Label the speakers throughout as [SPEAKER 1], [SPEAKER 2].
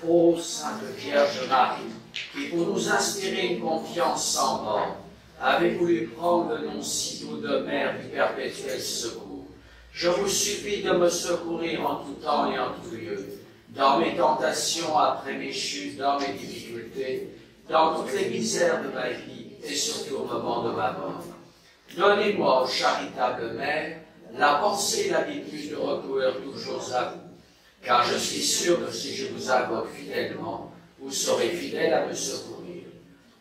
[SPEAKER 1] Ô Sainte Vierge Marie, qui pour nous inspirer une confiance sans borne, avez voulu prendre le nom si doux de Mère du perpétuel secours, je vous supplie de me secourir en tout temps et en tout lieu, dans mes tentations, après mes chutes, dans mes difficultés, dans toutes les misères de ma vie et surtout au moment de ma mort. Donnez-moi, ô charitable Mère, la pensée et l'habitude de recourir toujours à vous, car je suis sûr que si je vous invoque fidèlement, vous serez fidèle à me secourir.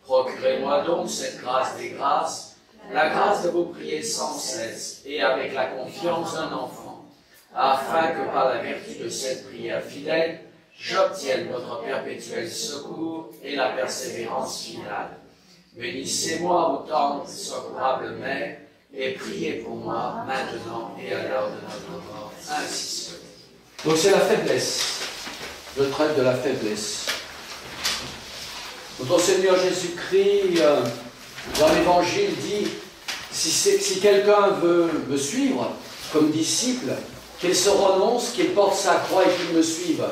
[SPEAKER 1] Procurez-moi donc cette grâce des grâces, la grâce de vous prier sans cesse et avec la confiance d'un enfant, afin que par la vertu de cette prière fidèle, j'obtienne votre perpétuel secours et la persévérance finale. Bénissez-moi, ô tendre et secourable Mère, et priez pour moi maintenant et à l'heure de notre mort. Ainsi soit.
[SPEAKER 2] Donc c'est la faiblesse. Je traite de la faiblesse. Notre Seigneur Jésus-Christ, dans l'Évangile, dit, si quelqu'un veut me suivre comme disciple, qu'il se renonce, qu'il porte sa croix et qu'il me suive.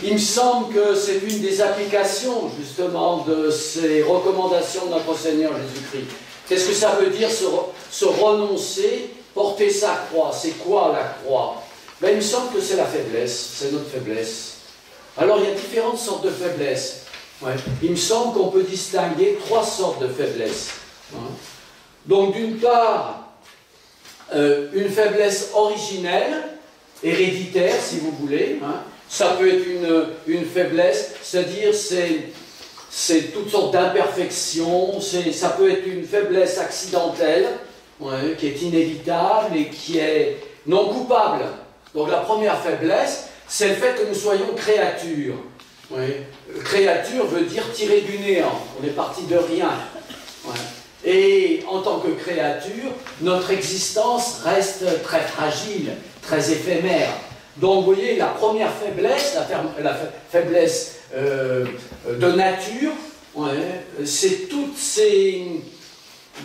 [SPEAKER 2] Il me semble que c'est une des applications, justement, de ces recommandations de notre Seigneur Jésus-Christ. Qu'est-ce que ça veut dire, se renoncer, porter sa croix? C'est quoi la croix? Ben, il me semble que c'est la faiblesse, c'est notre faiblesse. Alors, il y a différentes sortes de faiblesses. Ouais. Il me semble qu'on peut distinguer 3 sortes de faiblesses. Donc, d'une part, une faiblesse originelle, héréditaire, si vous voulez. Ça peut être une faiblesse, c'est-à-dire c'est toutes sortes d'imperfections, ça peut être une faiblesse accidentelle, qui est inévitable et qui est non coupable. Donc la première faiblesse, c'est le fait que nous soyons créatures. Créature veut dire tirer du néant, on est parti de rien. Et en tant que créature, notre existence reste très fragile, très éphémère. Donc vous voyez, la première faiblesse, la faiblesse de nature, c'est toutes ces,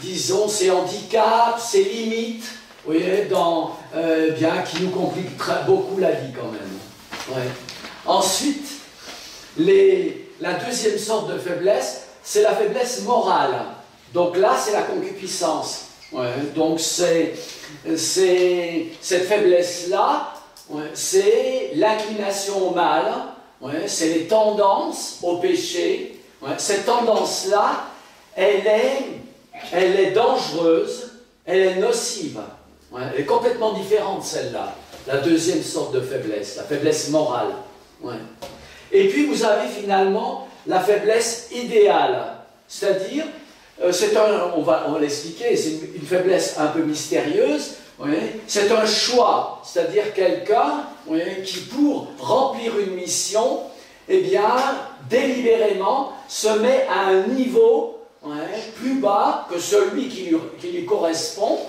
[SPEAKER 2] disons, ces handicaps, ces limites, vous voyez, qui nous compliquent beaucoup la vie quand même. Ensuite, la deuxième sorte de faiblesse, c'est la faiblesse morale. Donc là, c'est la concupiscence. Donc cette faiblesse-là, c'est l'inclination au mal, c'est les tendances au péché. Cette tendance-là, elle est dangereuse, elle est nocive. Elle est complètement différente, celle-là. La deuxième sorte de faiblesse, la faiblesse morale. Et puis vous avez finalement la faiblesse idéale, c'est-à-dire, on va l'expliquer, c'est une faiblesse un peu mystérieuse. C'est un choix, c'est-à-dire quelqu'un qui, pour remplir une mission, délibérément se met à un niveau plus bas que celui qui lui correspond,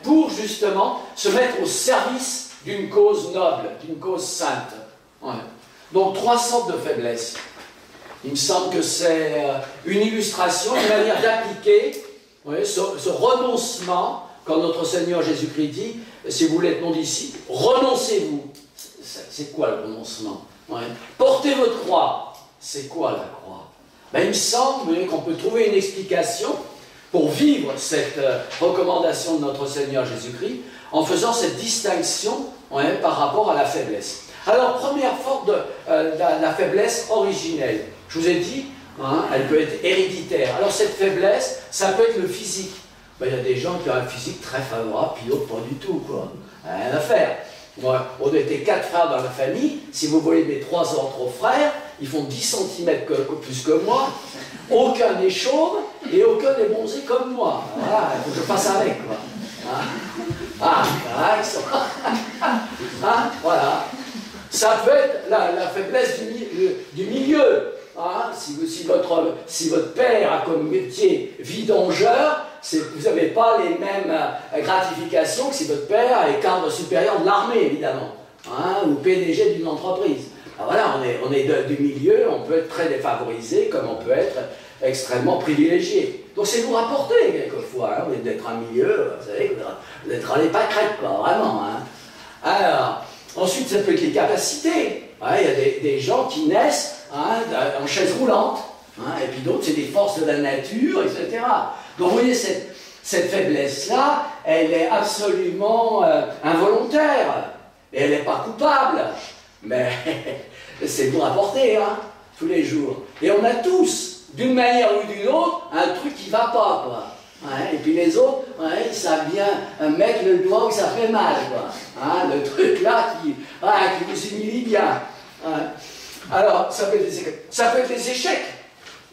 [SPEAKER 2] pour justement se mettre au service d'une cause noble, d'une cause sainte. Donc 3 sortes de faiblesses. Il me semble que c'est une illustration, une manière d'appliquer ce renoncement. Quand notre Seigneur Jésus-Christ dit, si vous voulez être mon disciple, renoncez-vous. C'est quoi le renoncement? Portez votre croix. C'est quoi la croix? Il me semble qu'on peut trouver une explication pour vivre cette recommandation de notre Seigneur Jésus-Christ en faisant cette distinction par rapport à la faiblesse. Alors, première forme de la faiblesse originelle. Je vous ai dit, elle peut être héréditaire. Alors, cette faiblesse, ça peut être le physique. Il y a des gens qui ont un physique très favorable, puis d'autres pas du tout, quoi. Rien à faire. Moi, on était 4 frères dans la famille. Si vous voyez mes 3 autres frères, ils font 10 cm plus que moi. Aucun n'est chauve et aucun n'est bronzé comme moi. Voilà, il faut que je passe avec, quoi. Voilà. Ça peut être la faiblesse du milieu. Si votre père a comme métier vidongeur, vous n'avez pas les mêmes gratifications que si votre père est cadre supérieur de l'armée, évidemment, ou PDG d'une entreprise. Alors voilà, on est du milieu, on peut être très défavorisé, comme on peut être extrêmement privilégié. Donc c'est vous rapporter, quelquefois, vous êtes d'être un milieu, vous savez, vous êtes à les pâquerettes, quoi, vraiment. Alors, ensuite, ça peut être les capacités. Ouais, il y a des gens qui naissent en chaise roulante, et puis d'autres, c'est des forces de la nature, etc. Donc vous voyez, cette faiblesse-là, elle est absolument involontaire, et elle n'est pas coupable, mais c'est pour apporter, tous les jours. Et on a tous, d'une manière ou d'une autre, un truc qui ne va pas, quoi. Ouais, et puis les autres, ils savent bien mettre le doigt où ça fait mal, quoi. Le truc là qui vous humilie bien. Alors, ça peut être des échecs.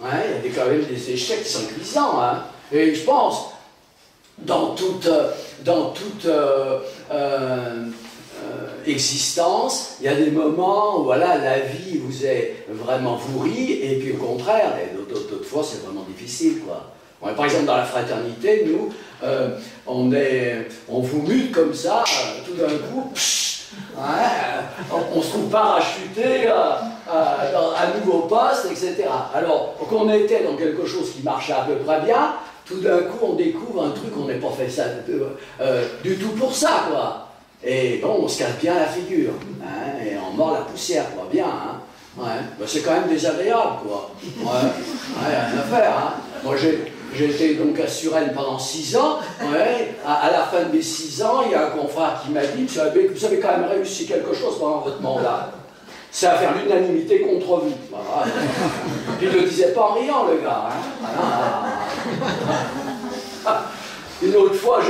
[SPEAKER 2] Il y a quand même des échecs qui sont cuisants. Et je pense, dans toute existence, il y a des moments où voilà, la vie vous est vraiment vous rit, et puis au contraire, d'autres fois c'est vraiment difficile, quoi. Ouais, par exemple, dans la fraternité, nous, on vous mute comme ça, tout d'un coup, on se trouve parachuté à nouveau poste, etc. Alors qu'on était dans quelque chose qui marchait à peu près bien, tout d'un coup, on découvre un truc, on n'est pas fait ça du tout pour ça, quoi. Et bon, on se casse bien la figure, et on mord la poussière, quoi, bien, c'est quand même désagréable, quoi. Rien à faire, Moi, j'ai été donc à Suresnes pendant 6 ans. À la fin de mes 6 ans, il y a un confrère qui m'a dit vous avez quand même réussi quelque chose pendant votre mandat. C'est à faire l'unanimité contre vous. Voilà. Puis il ne le disait pas en riant, le gars. Une autre fois,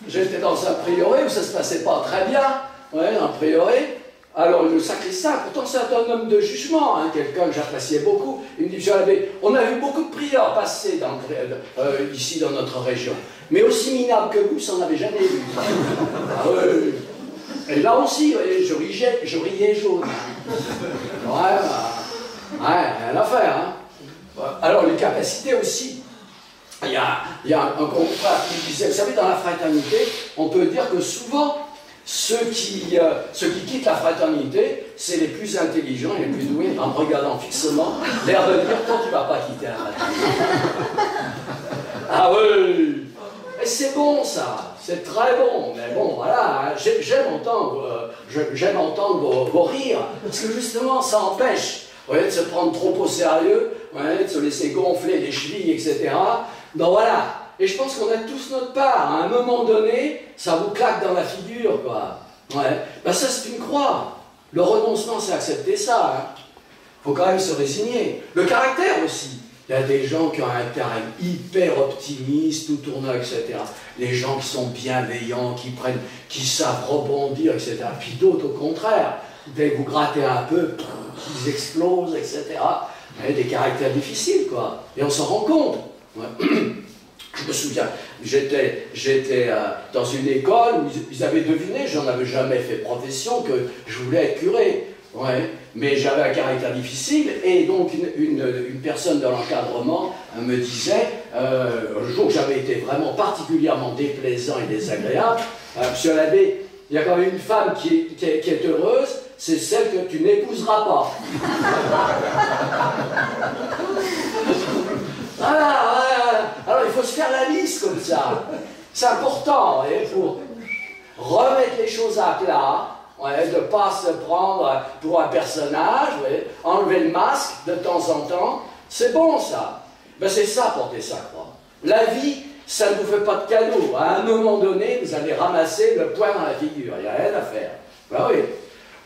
[SPEAKER 2] j'étais dans un prieuré où ça ne se passait pas très bien. Un prieuré. Alors le sacristain, pourtant c'est un homme de jugement, quelqu'un que j'appréciais beaucoup, il me dit, monsieur l'abbé, on a vu beaucoup de prieurs passer ici dans notre région, mais aussi minables que vous, ça n'en avait jamais vu. Et là aussi, je riais jaune. Rien à faire. Alors les capacités aussi. Il y a un confrère qui disait, vous savez, dans la fraternité, on peut dire que souvent, ceux qui quittent la fraternité, c'est les plus intelligents et les plus doués, en me regardant fixement, l'air de dire, toi tu ne vas pas quitter la fraternité. Et c'est bon ça, c'est très bon, mais bon voilà, j'aime entendre vos rires, parce que justement ça empêche de se prendre trop au sérieux, de se laisser gonfler les chevilles, etc. Donc voilà. Et je pense qu'on a tous notre part. À un moment donné, ça vous claque dans la figure, quoi. Ça, c'est une croix. Le renoncement, c'est accepter ça. Faut quand même se résigner. Le caractère aussi. Il y a des gens qui ont un caractère hyper optimiste, tout tournant, etc. Les gens qui sont bienveillants, qui savent rebondir, etc. Puis d'autres, au contraire. Dès que vous grattez un peu, ils explosent, etc. Des caractères difficiles, quoi. Et on s'en rend compte. Je me souviens, j'étais dans une école où ils avaient deviné, j'en avais jamais fait profession, que je voulais être curé. Mais j'avais un caractère difficile, et donc une personne de l'encadrement me disait, le jour où j'avais été vraiment particulièrement déplaisant et désagréable, monsieur l'abbé, il y a quand même une femme qui est heureuse, c'est celle que tu n'épouseras pas. Alors il faut se faire la liste comme ça. C'est important, pour remettre les choses à plat, de ne pas se prendre pour un personnage, enlever le masque de temps en temps. C'est bon ça. C'est ça, porter sa croix. La vie, ça ne vous fait pas de cadeau. À un moment donné, vous allez ramasser le poing dans la figure. Il n'y a rien à faire.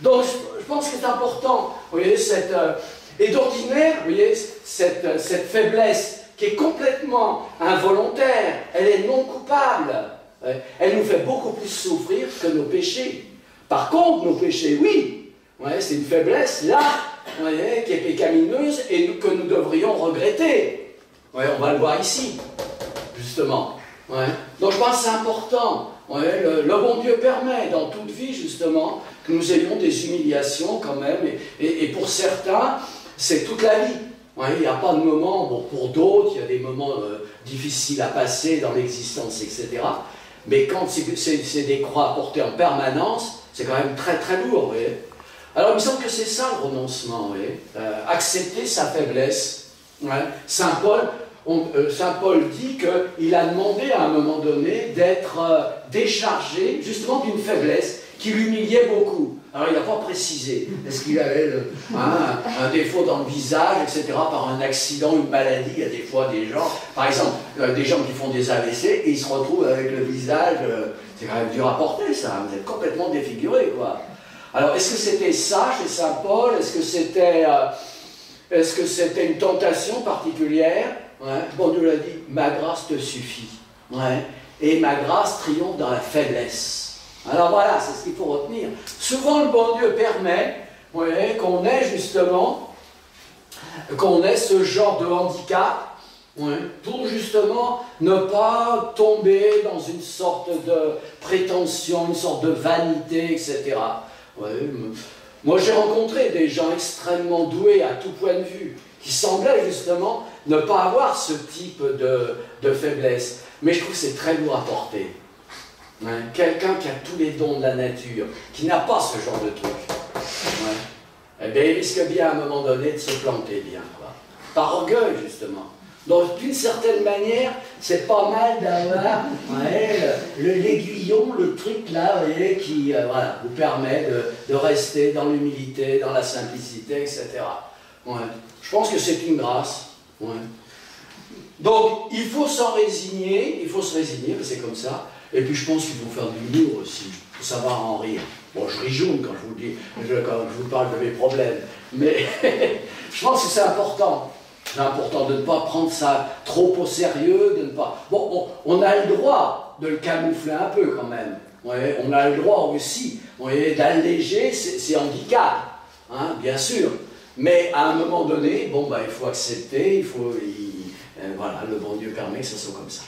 [SPEAKER 2] Donc je pense que c'est important. Et d'ordinaire, vous voyez, cette faiblesse qui est complètement involontaire, elle est non coupable. Elle nous fait beaucoup plus souffrir que nos péchés. Par contre, nos péchés, oui, c'est une faiblesse là, qui est pécamineuse et que nous devrions regretter. On va le voir ici, justement. Donc je pense que c'est important. Le bon Dieu permet dans toute vie, justement, que nous ayons des humiliations quand même, et pour certains, c'est toute la vie. Il n'y a pas de moment, pour d'autres, il y a des moments difficiles à passer dans l'existence, etc. Mais quand c'est des croix portées en permanence, c'est quand même très très lourd. Alors il me semble que c'est ça le renoncement, accepter sa faiblesse. Saint Paul dit qu'il a demandé à un moment donné d'être déchargé justement d'une faiblesse qui l'humiliait beaucoup. Alors il n'a pas précisé. Est-ce qu'il avait un défaut dans le visage, etc., par un accident, une maladie? Il y a des fois des gens, par exemple, des gens qui font des AVC et ils se retrouvent avec le visage, c'est quand même dur à porter ça, vous êtes complètement défiguré, quoi. Alors est-ce que c'était ça chez Saint Paul? Est-ce que c'était une tentation particulière? Ouais. Bon, Dieu l'a dit, ma grâce te suffit. Ouais. Et ma grâce triomphe dans la faiblesse. Alors voilà, c'est ce qu'il faut retenir. Souvent, le bon Dieu permet qu'on ait justement, qu'on ait ce genre de handicap, pour justement ne pas tomber dans une sorte de prétention, une sorte de vanité, etc. Moi, j'ai rencontré des gens extrêmement doués à tout point de vue, qui semblaient justement ne pas avoir ce type de faiblesse. Mais je trouve que c'est très lourd à porter. Quelqu'un qui a tous les dons de la nature, qui n'a pas ce genre de truc, eh bien, il risque bien à un moment donné de se planter bien, quoi. Par orgueil, justement. Donc, d'une certaine manière, c'est pas mal d'avoir l'aiguillon, le truc là, qui vous permet de rester dans l'humilité, dans la simplicité, etc. Je pense que c'est une grâce. Donc, il faut s'en résigner, il faut se résigner, c'est comme ça. Et puis, je pense qu'il faut faire de l'humour aussi, il faut savoir en rire. Bon, je ris jaune quand je vous dis, quand je vous parle de mes problèmes, mais je pense que c'est important. C'est important de ne pas prendre ça trop au sérieux, de ne pas... Bon, on a le droit de le camoufler un peu quand même. On a le droit aussi d'alléger ces handicaps, bien sûr. Mais à un moment donné, il faut accepter, voilà, le bon Dieu permet que ça soit comme ça.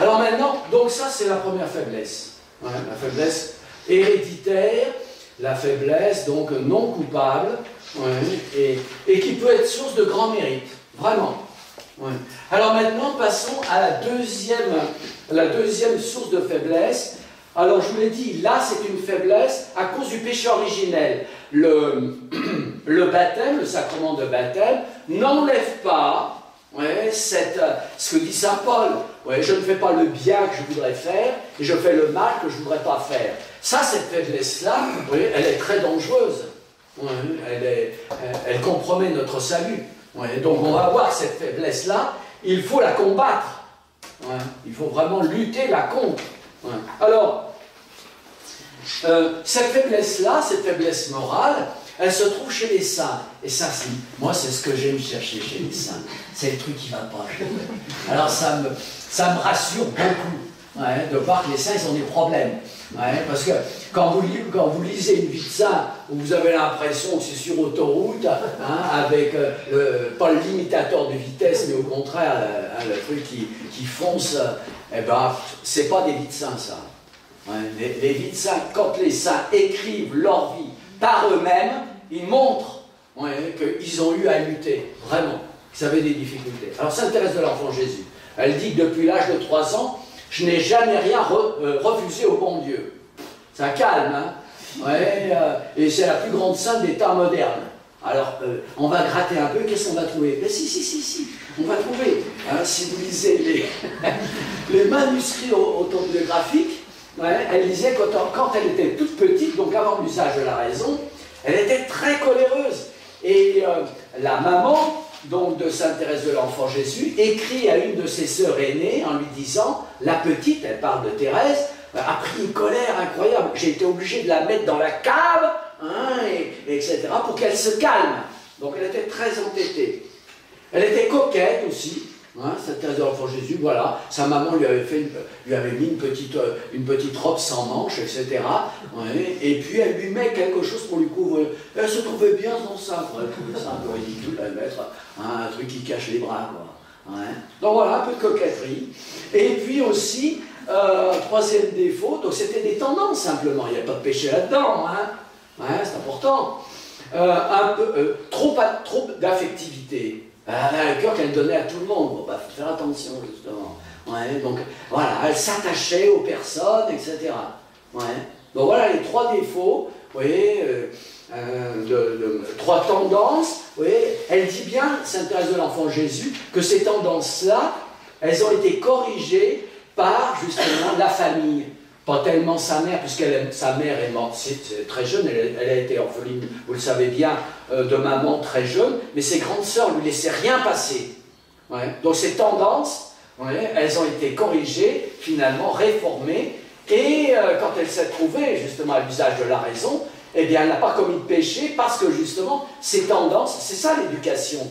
[SPEAKER 2] Alors maintenant, donc ça c'est la première faiblesse. La faiblesse héréditaire, la faiblesse donc non coupable, et qui peut être source de grand mérite, vraiment. Alors maintenant, passons à la deuxième source de faiblesse. Alors je vous l'ai dit, là c'est une faiblesse à cause du péché originel. Le baptême, le sacrement de baptême, n'enlève pas ce que dit Saint Paul. Je ne fais pas le bien que je voudrais faire, et je fais le mal que je ne voudrais pas faire. Ça, cette faiblesse-là, elle est très dangereuse. Elle compromet notre salut. Donc on va voir cette faiblesse-là, il faut la combattre. Il faut vraiment lutter la contre. Alors, cette faiblesse-là, cette faiblesse morale, elle se trouve chez les saints. Et ça, moi, c'est ce que j'aime chercher chez les saints. C'est le truc qui ne va pas. Alors, ça me rassure beaucoup de voir que les saints, ils ont des problèmes. Parce que quand vous lisez une vie de saint, où vous avez l'impression que c'est sur autoroute, avec pas le limitateur de vitesse, mais au contraire, le truc qui fonce, c'est pas des vies de saints, ça. Les vies de saints, quand les saints écrivent leur vie par eux-mêmes, ils montrent qu'ils ont eu à lutter, vraiment, qu'ils avaient des difficultés. Alors, Sainte Thérèse de l'Enfant Jésus, elle dit que depuis l'âge de 3 ans, je n'ai jamais rien refusé au bon Dieu. Ça calme, et c'est la plus grande sainte des temps modernes. Alors, on va gratter un peu, qu'est-ce qu'on va trouver? Mais si, on va trouver. Si vous lisez les manuscrits autobiographiques, elle disait que quand elle était toute petite, donc avant l'usage de la raison, elle était très coléreuse. Et la maman donc, de Sainte Thérèse de l'Enfant Jésus écrit à une de ses sœurs aînées en lui disant, la petite, elle parle de Thérèse, a pris une colère incroyable, j'ai été obligé de la mettre dans la cave, etc., pour qu'elle se calme. Donc elle était très entêtée. Elle était coquette aussi. Sainte Thérèse de l'Enfant Jésus, voilà, sa maman lui avait mis une petite robe sans manches, etc. Et puis elle lui met quelque chose pour lui couvrir. Elle se trouvait bien dans ça, elle trouvait ça un peu ridicule à mettre un truc qui cache les bras, quoi. Donc voilà, un peu de coquetterie. Et puis aussi, troisième défaut, donc c'était des tendances simplement, il n'y a pas de péché là-dedans, c'est important. Un peu, trop d'affectivité. Elle avait un cœur qu'elle donnait à tout le monde. Faut faire attention, justement. Donc, voilà, elle s'attachait aux personnes, etc. Donc, voilà les 3 défauts, vous voyez, 3 tendances. Vous voyez, elle dit bien, Sainte Thérèse de l'Enfant Jésus, que ces tendances-là, elles ont été corrigées par, justement, la famille, pas tellement sa mère, puisque sa mère est morte très jeune, elle a été orpheline, vous le savez bien, de maman très jeune, mais ses grandes sœurs ne lui laissaient rien passer. Ouais. Donc ces tendances, ouais, elles ont été corrigées, finalement réformées, et quand elle s'est trouvée justement à l'usage de la raison, eh bien elle n'a pas commis de péché, parce que justement ces tendances, c'est ça l'éducation.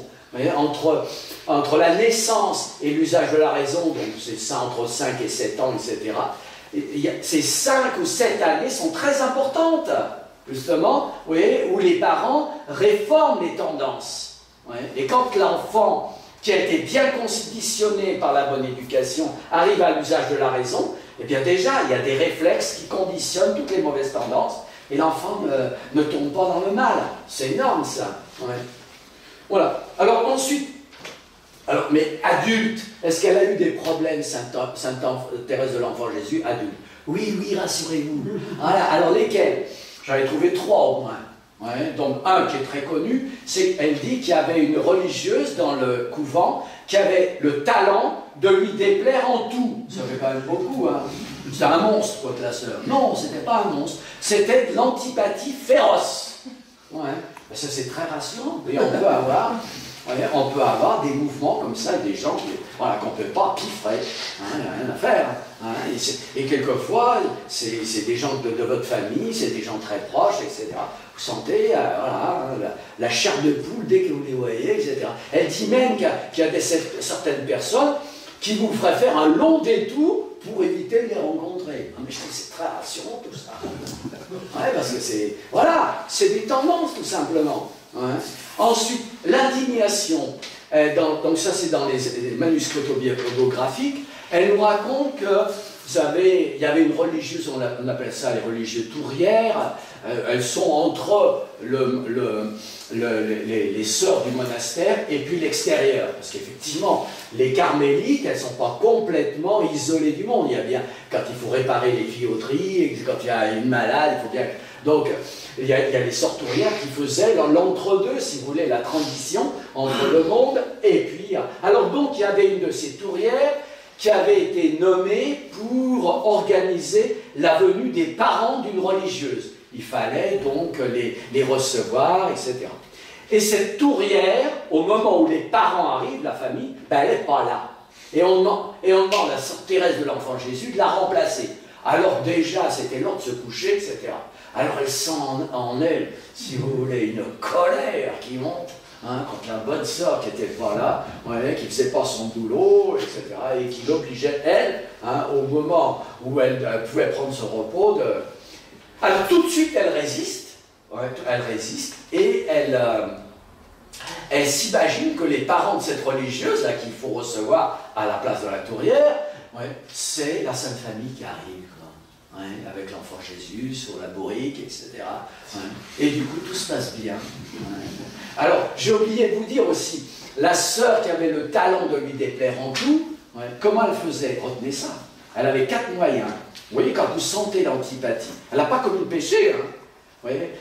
[SPEAKER 2] Entre la naissance et l'usage de la raison, donc c'est ça entre 5 et 7 ans, etc., ces 5 ou 7 années sont très importantes, justement, oui, où les parents réforment les tendances. Oui. Et quand l'enfant, qui a été bien conditionné par la bonne éducation, arrive à l'usage de la raison, eh bien déjà, il y a des réflexes qui conditionnent toutes les mauvaises tendances, et l'enfant ne tombe pas dans le mal. C'est énorme, ça. Oui. Voilà. Alors ensuite, mais adulte, est-ce qu'elle a eu des problèmes, Sainte Thérèse de l'Enfant Jésus, adulte? Oui, oui, rassurez-vous. Voilà. Alors lesquels? J'en ai trouvé 3 au moins. Ouais. Donc un qui est très connu, c'est qu'elle dit qu'il y avait une religieuse dans le couvent qui avait le talent de lui déplaire en tout. Ça fait quand même beaucoup, hein. C'était un monstre, votre la sœur. Non, c'était pas un monstre. C'était de l'antipathie féroce. Ouais. Ben ça, c'est très rassurant. Et on peut avoir des mouvements comme ça, des gens qu'on ne peut pas piffrer, il n'y a rien à faire. Hein, et quelquefois, c'est des gens de votre famille, c'est des gens très proches, etc. Vous sentez la chair de poule dès que vous les voyez, etc. Elle dit même qu'il y a certaines personnes qui vous feraient faire un long détour pour éviter de les rencontrer. Mais je trouve que c'est très rassurant tout ça. Ouais, parce que c'est des tendances tout simplement. Ouais. Ensuite, l'indignation. Donc ça c'est dans les manuscrits autobiographiques. Elle nous raconte que, vous savez, il y avait une religieuse, on appelle ça les religieuses tourières. Elles sont entre les sœurs du monastère et puis l'extérieur. Parce qu'effectivement, les carmélites, elles ne sont pas complètement isolées du monde. Il y a bien, quand il faut réparer les tuyauteries, quand il y a une malade, il faut bien... Donc, il y a les sœurs tourières qui faisaient dans l'entre-deux, si vous voulez, la transition entre le monde et puis... Alors donc, il y avait une de ces tourières qui avait été nommée pour organiser la venue des parents d'une religieuse. Il fallait donc les recevoir, etc. Et cette tourière, au moment où les parents arrivent, la famille, ben elle n'est pas là. Et on demande à Sainte Thérèse de l'Enfant Jésus de la remplacer. Alors déjà, c'était l'heure de se coucher, etc. Alors elle sent en elle, si vous voulez, une colère qui monte, hein, contre la bonne sœur qui n'était pas là, ouais, qui ne faisait pas son boulot, etc. Et qui l'obligeait, elle, hein, au moment où elle pouvait prendre son repos, Alors tout de suite, elle résiste, ouais, et elle s'imagine que les parents de cette religieuse, là, qu'il faut recevoir à la place de la tourière, ouais, c'est la Sainte Famille qui arrive. Ouais, avec l'enfant Jésus, sur la bourrique, etc. Ouais. Et du coup, tout se passe bien. Ouais. Alors, j'ai oublié de vous dire aussi, la sœur qui avait le talent de lui déplaire en tout, ouais, comment elle faisait? Retenez ça. Elle avait 4 moyens. Vous voyez, quand vous sentez l'antipathie, elle n'a pas commis le péché. Hein. Vous voyez,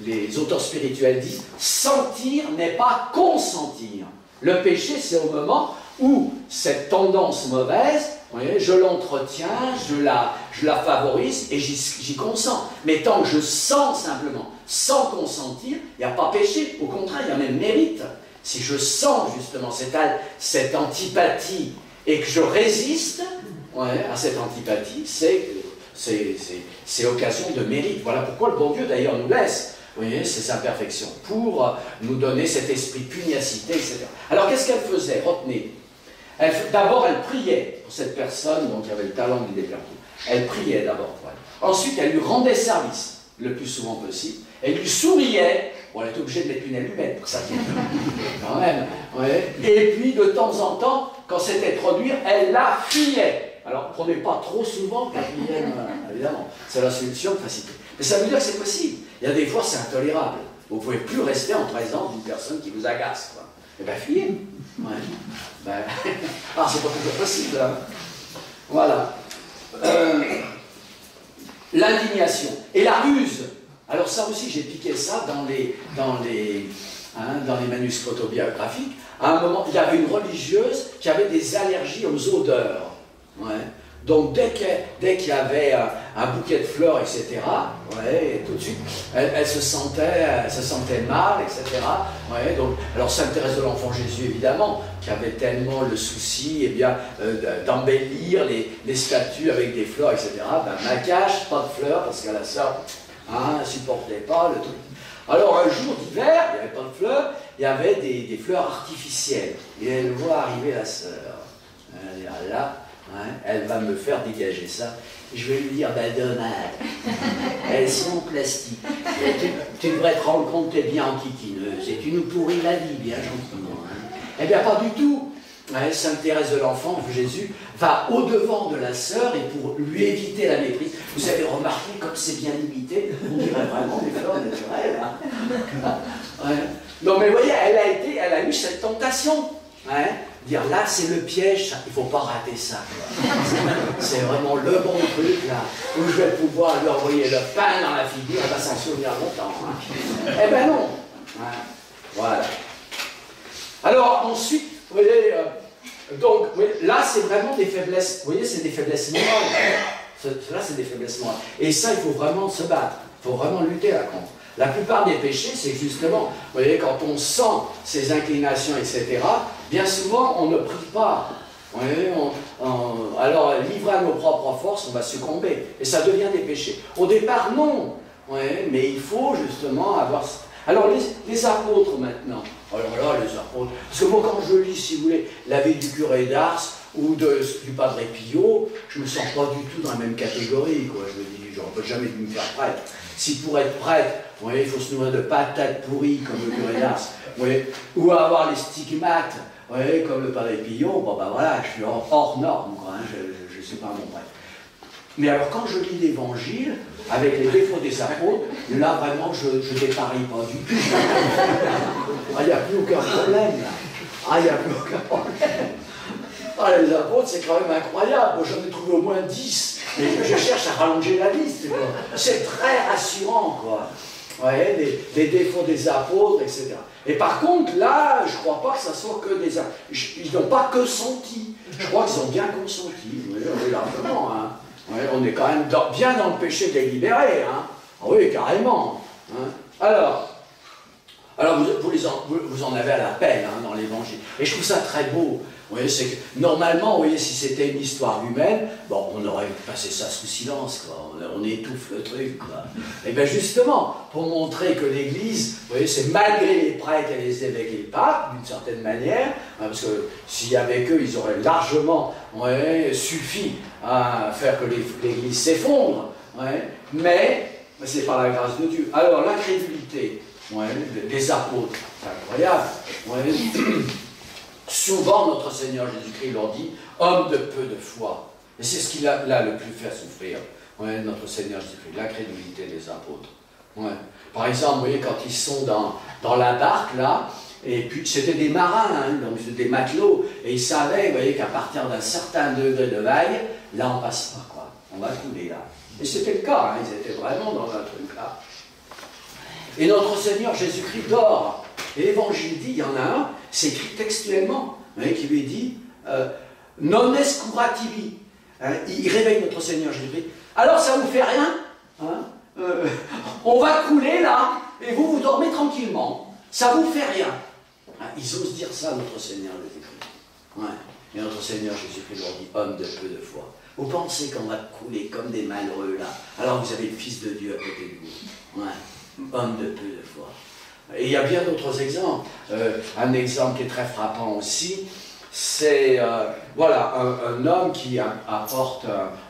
[SPEAKER 2] les auteurs spirituels disent, sentir n'est pas consentir. Le péché, c'est au moment où cette tendance mauvaise, vous voyez, je l'entretiens, je la favorise et j'y consens. Mais tant que je sens simplement, sans consentir, il n'y a pas péché. Au contraire, il y a même mérite. Si je sens justement cette antipathie et que je résiste, ouais, à cette antipathie, c'est occasion de mérite. Voilà pourquoi le bon Dieu d'ailleurs nous laisse, vous voyez, ces imperfections, pour nous donner cet esprit de pugnacité, etc. Alors qu'est-ce qu'elle faisait? Retenez. D'abord, elle priait pour cette personne donc, qui avait le talent de déplaire. Elle priait d'abord pour elle. Ensuite, elle lui rendait service, le plus souvent possible. Elle lui souriait. Bon, elle était obligée de mettre une allumette pour ça. Quand même. Ouais. Et puis, de temps en temps, quand c'était trop dur, elle la fuyait. Alors, prenez pas trop souvent quatrième, évidemment. C'est la solution de facilité. Mais ça veut dire que c'est possible. Il y a des fois, c'est intolérable. Vous ne pouvez plus rester en présence d'une personne qui vous agace. Quoi. Eh bien, fuyez. Ouais. Ben, ah, c'est pas toujours possible. Hein. Voilà. L'indignation. Et la ruse. Alors ça aussi, j'ai piqué ça dans les manuscrits autobiographiques. À un moment, il y avait une religieuse qui avait des allergies aux odeurs. Ouais. Donc dès qu'il y avait un bouquet de fleurs, etc., ouais, tout de suite, elle se sentait mal, etc. Ouais, donc, alors Sainte Thérèse de l'Enfant Jésus, évidemment, qui avait tellement le souci d'embellir les statues avec des fleurs, etc. Ben, Macache, pas de fleurs, parce que la sœur ne supportait pas le truc. Alors un jour d'hiver, il n'y avait pas de fleurs, il y avait des fleurs artificielles. Et elle voit arriver la sœur. Elle dit, ah là, hein, elle va me faire dégager ça. Je vais lui dire, ben dommage, elles sont en plastique. Tu devrais te rendre compte que tu es bien antiquineuse et tu nous pourris la vie bien gentiment. Hein. Eh bien pas du tout. Ouais, Sainte Thérèse de l'Enfant Jésus va au-devant de la sœur et pour lui éviter la méprise. Vous avez remarqué comme c'est bien limité, on dirait vraiment des fleurs naturelles. Hein. Ouais. Non mais vous voyez, elle a eu cette tentation. Hein, dire là c'est le piège, ça, il ne faut pas rater ça. C'est vraiment le bon truc là, où je vais pouvoir lui envoyer le pain dans la figure, elle va s'en souvenir longtemps. Hein. Eh ben non. Hein. Voilà. Alors ensuite, vous voyez, donc là c'est vraiment des faiblesses, vous voyez, c'est des faiblesses morales. Là c'est des faiblesses morales. Et ça il faut vraiment se battre, il faut vraiment lutter là contre. La plupart des péchés, c'est justement, vous voyez, quand on sent ces inclinations, etc., bien souvent, on ne prie pas. Vous voyez, alors, livré à nos propres forces, on va succomber. Et ça devient des péchés. Au départ, non. Vous voyez, mais il faut justement avoir... Alors, les apôtres, maintenant. Alors là, les apôtres... Parce que moi, quand je lis, si vous voulez, la vie du curé d'Ars ou du Padre Pio, je ne me sens pas du tout dans la même catégorie, quoi. Je me dis, j'aurais pas jamais dû me faire prêtre. Si pour être prêtre, vous voyez, il faut se nourrir de patates pourries comme le curé d'Ars, ou avoir les stigmates, vous voyez, comme le Padre Pio, bon ben voilà, je suis hors norme, quoi, hein, je ne suis pas mon prêtre. Mais alors quand je lis l'Évangile, avec les défauts des apôtres, là vraiment je ne déparie pas du tout. Ah, il n'y a plus aucun problème là. Ah, il n'y a plus aucun problème. Ah, les apôtres, c'est quand même incroyable. J'en ai trouvé au moins 10. Mais je cherche à rallonger la liste. C'est très rassurant, quoi. Vous voyez, les défauts des apôtres, etc. Et par contre, là, je ne crois pas que ça soit que des... Ils n'ont pas que senti. Je crois qu'ils ont bien consenti. Vous voyez, largement, hein. Vous voyez, on est quand même bien dans le péché délibéré. Hein. Oui, carrément. Hein. Alors vous en avez à la peine hein, dans l'Évangile. Et je trouve ça très beau. Vous voyez, c'est que normalement, vous voyez, si c'était une histoire humaine, bon, on aurait passé ça sous silence, quoi. On étouffe le truc, quoi. Et bien justement, pour montrer que l'Église, vous voyez, c'est malgré les prêtres et les évêques et le pape, d'une certaine manière, hein, parce que s'il y avait qu'eux, ils auraient largement suffi à faire que l'Église s'effondre. Mais c'est par la grâce de Dieu. Alors, l'incrédulité des apôtres, c'est incroyable. Souvent, notre Seigneur Jésus-Christ leur dit « homme de peu de foi ». Et c'est ce qui l'a le plus fait souffrir, notre Seigneur Jésus-Christ, l'incrédulité des apôtres. Par exemple, vous voyez, quand ils sont dans la barque, là, et puis c'était des marins, hein, donc des matelots, et ils savaient, vous voyez, qu'à partir d'un certain degré de vague, là, on passe pas, quoi. On va couler, là. Et c'était le cas, hein, ils étaient vraiment dans un truc, là. Et notre Seigneur Jésus-Christ dort. Et l'Évangile dit, il y en a un, c'est écrit textuellement, qui lui dit non est curativi. Il réveille notre Seigneur Jésus-Christ. Alors ça vous fait rien hein, on va couler là, et vous dormez tranquillement. Ça vous fait rien. Ils osent dire ça à notre Seigneur Jésus-Christ. Et notre Seigneur Jésus-Christ leur dit homme de peu de foi. Vous pensez qu'on va couler comme des malheureux là, alors vous avez le Fils de Dieu à côté de vous. Homme de peu de foi. Et il y a bien d'autres exemples. Un exemple qui est très frappant aussi, c'est voilà, un homme qui apporte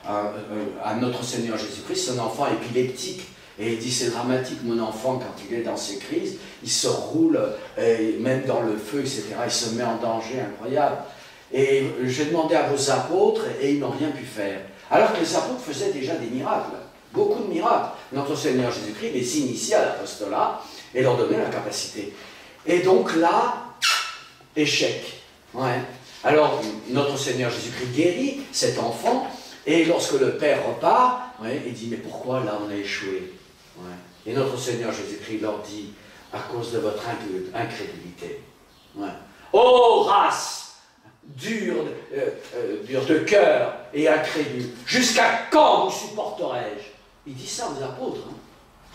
[SPEAKER 2] à notre Seigneur Jésus-Christ son enfant épileptique. Et il dit, c'est dramatique, mon enfant, quand il est dans ses crises, il se roule, même dans le feu, etc. Il se met en danger incroyable. Et j'ai demandé à vos apôtres, et ils n'ont rien pu faire. Alors que les apôtres faisaient déjà des miracles, beaucoup de miracles. Notre Seigneur Jésus-Christ les initiait à l'apostolat, et leur donnait la capacité. Et donc là, échec. Alors, notre Seigneur Jésus-Christ guérit cet enfant, et lorsque le Père repart, il dit, mais pourquoi là on a échoué? Et notre Seigneur Jésus-Christ leur dit, à cause de votre incrédulité. Ô race dure de cœur et incrédules. Jusqu'à quand vous supporterai-je? Il dit ça aux apôtres. Hein.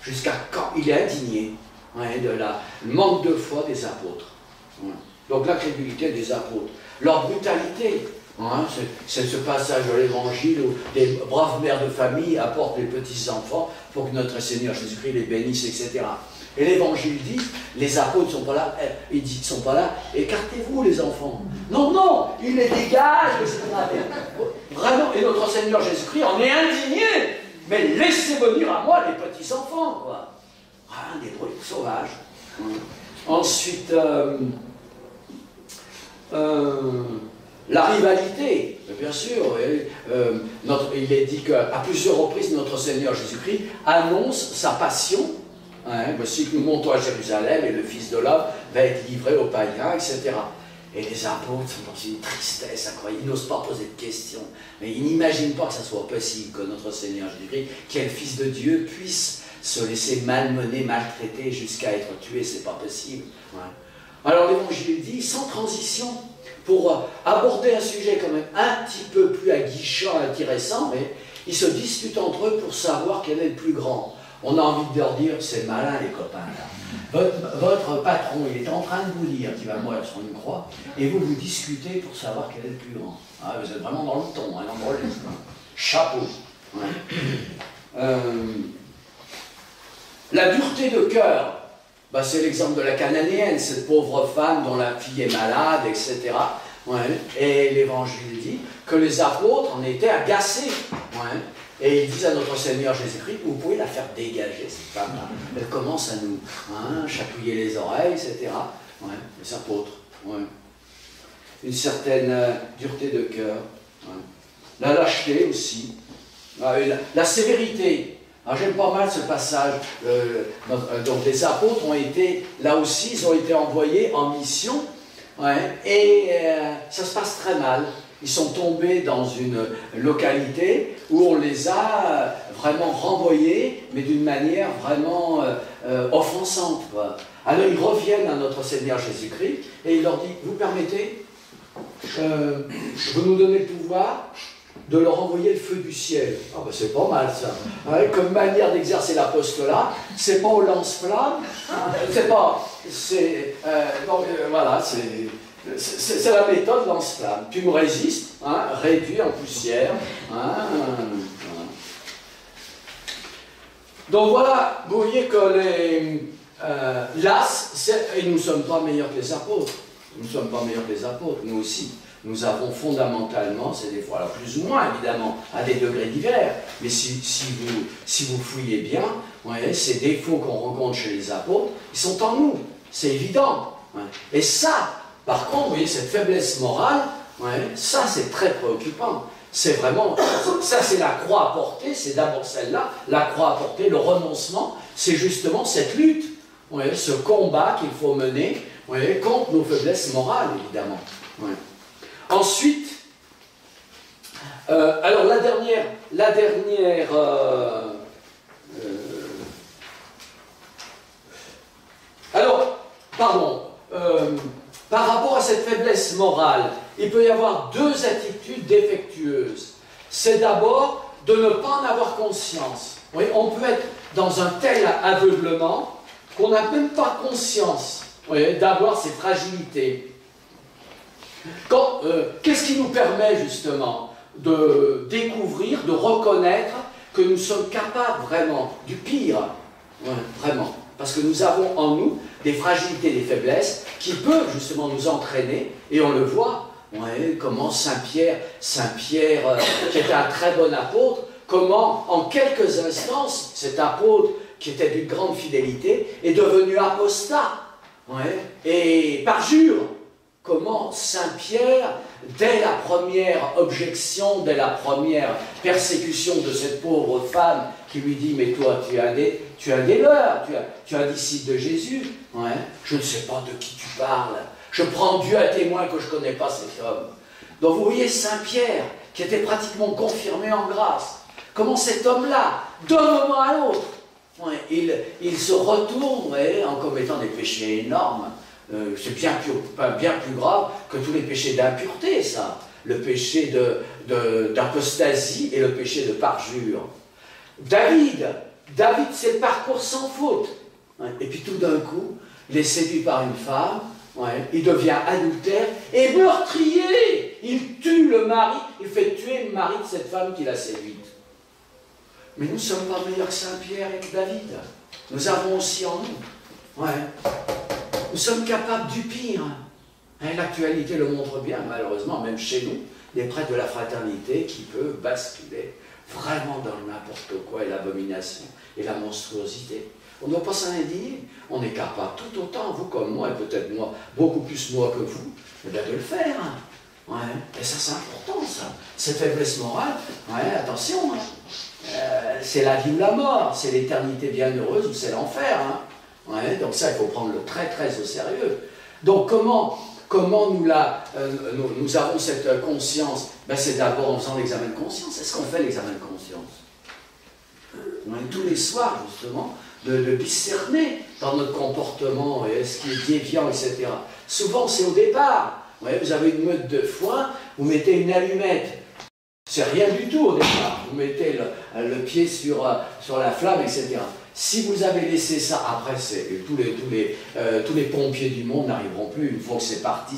[SPEAKER 2] Jusqu'à quand? Il est indigné de la manque de foi des apôtres. Ouais. Donc l'incrédulité des apôtres. Leur brutalité. Hein, c'est ce passage de l'Évangile où des braves mères de famille apportent les petits-enfants pour que notre Seigneur Jésus-Christ les bénisse, etc. Et l'Évangile dit, les apôtres ne sont pas là, ils disent, sont pas là, écartez-vous les enfants. Non, non, ils les dégagent, etc. Vraiment, et notre Seigneur Jésus-Christ en est indigné. Mais laissez venir à moi les petits-enfants, quoi. Ah, des bruits sauvages. Ensuite, la rivalité, bien sûr. Il est dit qu'à plusieurs reprises, notre Seigneur Jésus-Christ annonce sa passion. Voici que nous montons à Jérusalem et le Fils de l'homme va être livré aux païens, etc. Et les apôtres sont dans une tristesse incroyable. Ils n'osent pas poser de questions. Mais ils n'imaginent pas que ça soit possible que notre Seigneur Jésus-Christ, qui est le Fils de Dieu, puisse se laisser malmener, maltraiter jusqu'à être tué. C'est pas possible. Alors l'Évangile dit, sans transition, pour aborder un sujet quand même un petit peu plus aguichant, intéressant, mais ils se disputent entre eux pour savoir quel est le plus grand. On a envie de leur dire, c'est malin les copains là. Votre patron, il est en train de vous dire qu'il va mourir sur une croix, et vous vous discutez pour savoir quel est le plus grand. Ah, vous êtes vraiment dans le ton, chapeau. Ouais. La dureté de cœur, c'est l'exemple de la Cananéenne, cette pauvre femme dont la fille est malade, etc. Ouais. Et l'Évangile dit que les apôtres en étaient agacés. Ouais. Et ils disent à notre Seigneur Jésus-Christ, vous pouvez la faire dégager, cette femme-là. Elle commence à nous chatouiller les oreilles, etc. Ouais. Les apôtres. Ouais. Une certaine dureté de cœur. Ouais. La lâcheté aussi. La sévérité. J'aime pas mal ce passage. Donc les apôtres ont été, là aussi, ils ont été envoyés en mission. Ouais, et ça se passe très mal. Ils sont tombés dans une localité où on les a vraiment renvoyés, mais d'une manière vraiment offensante, quoi. Alors ils reviennent à notre Seigneur Jésus-Christ et il leur dit, vous permettez, vous nous donnez le pouvoir de leur envoyer le feu du ciel. Ah ben c'est pas mal ça. Ouais, comme manière d'exercer l'apostolat, c'est pas au lance-flamme, c'est pas... voilà, c'est la méthode lance-flamme. Tu me résistes, réduit en poussière. Donc voilà, vous voyez que les... et nous ne sommes pas meilleurs que les apôtres. Nous ne sommes pas meilleurs que les apôtres, nous aussi. Nous avons fondamentalement, c'est des fois, alors plus ou moins évidemment, à des degrés divers, mais si vous fouillez bien, ouais, ces défauts qu'on rencontre chez les apôtres, ils sont en nous, c'est évident. Ouais. Et ça, par contre, vous voyez, cette faiblesse morale, ouais, ça c'est très préoccupant. C'est vraiment, ça c'est la croix à porter, c'est d'abord celle-là, la croix à porter, le renoncement, c'est justement cette lutte, ouais, ce combat qu'il faut mener, ouais, contre nos faiblesses morales, évidemment. Ouais. Ensuite, alors par rapport à cette faiblesse morale, il peut y avoir deux attitudes défectueuses. C'est d'abord de ne pas en avoir conscience. Oui, on peut être dans un tel aveuglement qu'on n'a même pas conscience, oui, d'avoir ces fragilités. Qu'est-ce qui nous permet justement de découvrir, de reconnaître que nous sommes capables vraiment du pire, ouais, vraiment, parce que nous avons en nous des fragilités, des faiblesses qui peuvent justement nous entraîner, et on le voit, ouais, comment Saint-Pierre, qui était un très bon apôtre, comment en quelques instants, cet apôtre qui était d'une grande fidélité est devenu apostat, ouais, et parjure. Comment Saint-Pierre, dès la première objection, dès la première persécution de cette pauvre femme qui lui dit « Mais toi, tu es un des leurs, tu es un disciple de Jésus. Ouais. Je ne sais pas de qui tu parles. Je prends Dieu à témoin que je ne connais pas cet homme. » Donc vous voyez Saint-Pierre, qui était pratiquement confirmé en grâce. Comment cet homme-là, d'un moment à l'autre, ouais, il se retourne, ouais, en commettant des péchés énormes. C'est bien plus grave que tous les péchés d'impureté, ça. le péché d'apostasie et le péché de parjure. David c'est le parcours sans faute. Et puis tout d'un coup, il est séduit par une femme, il devient adultère et meurtrier. Il tue le mari, il fait tuer le mari de cette femme qu'il a séduite. Mais nous ne sommes pas meilleurs que Saint-Pierre et que David. Nous avons aussi en nous. Nous sommes capables du pire. L'actualité le montre bien, malheureusement, même chez nous, des prêtres de la fraternité qui peuvent basculer vraiment dans n'importe quoi et l'abomination et la monstruosité. On ne doit pas s'en indigner. On est capable, tout autant, vous comme moi, et peut-être moi, beaucoup plus moi que vous, de le faire. Et ça, c'est important, ça. Cette faiblesse morale, attention, c'est la vie ou la mort, c'est l'éternité bienheureuse ou c'est l'enfer. Donc ça, il faut prendre le très très au sérieux. Donc comment nous avons cette conscience? C'est d'abord en faisant l'examen de conscience. Est-ce qu'on fait l'examen de conscience? Tous les soirs, justement, de discerner dans notre comportement, ce qui est déviant, etc. Souvent, c'est au départ. Vous avez une meute de foin, vous mettez une allumette. C'est rien du tout au départ. Vous mettez le pied sur la flamme, etc. Si vous avez laissé ça, après, tous les pompiers du monde n'arriveront plus. Une fois que c'est parti,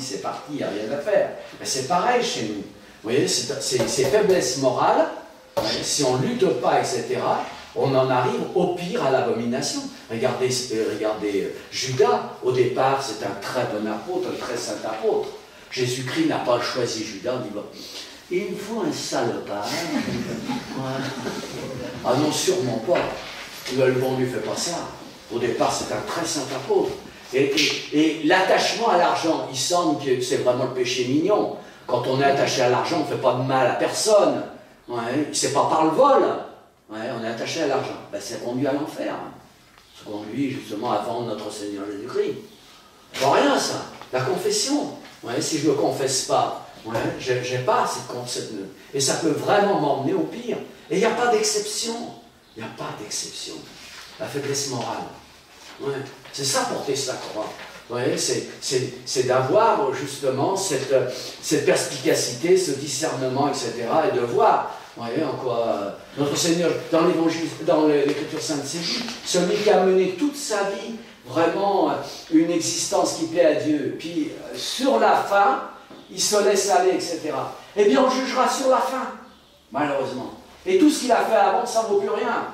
[SPEAKER 2] il n'y a rien à faire. Mais c'est pareil chez nous. Vous voyez, ces faiblesses morales, si on ne lutte pas, etc., on en arrive au pire, à l'abomination. Regardez Judas, au départ, c'est un très bon apôtre, un très saint apôtre. Jésus-Christ n'a pas choisi Judas, il dit bon, il me faut un salopard. Ah non, sûrement pas. Le bon Dieu ne fait pas ça. Au départ, c'est un très saint apôtre. Et l'attachement à l'argent, il semble que c'est vraiment le péché mignon. Quand on est attaché à l'argent, on ne fait pas de mal à personne. C'est pas par le vol. On est attaché à l'argent. C'est conduit à l'enfer. C'est conduit justement avant notre Seigneur Jésus-Christ. C'est pas rien ça. La confession. Si je ne me confesse pas, j'ai pas cette... Et ça peut vraiment m'emmener au pire. Et il n'y a pas d'exception. Il n'y a pas d'exception. La faiblesse morale. C'est ça porter sa croix. C'est d'avoir justement cette perspicacité, ce discernement, etc. Et de voir. En quoi notre Seigneur, dans l'Évangile, dans l'Écriture sainte, c'est dit, celui qui a mené toute sa vie vraiment une existence qui plaît à Dieu, puis sur la fin, il se laisse aller, etc. Eh bien, on jugera sur la fin, malheureusement. Et tout ce qu'il a fait avant, ça ne vaut plus rien.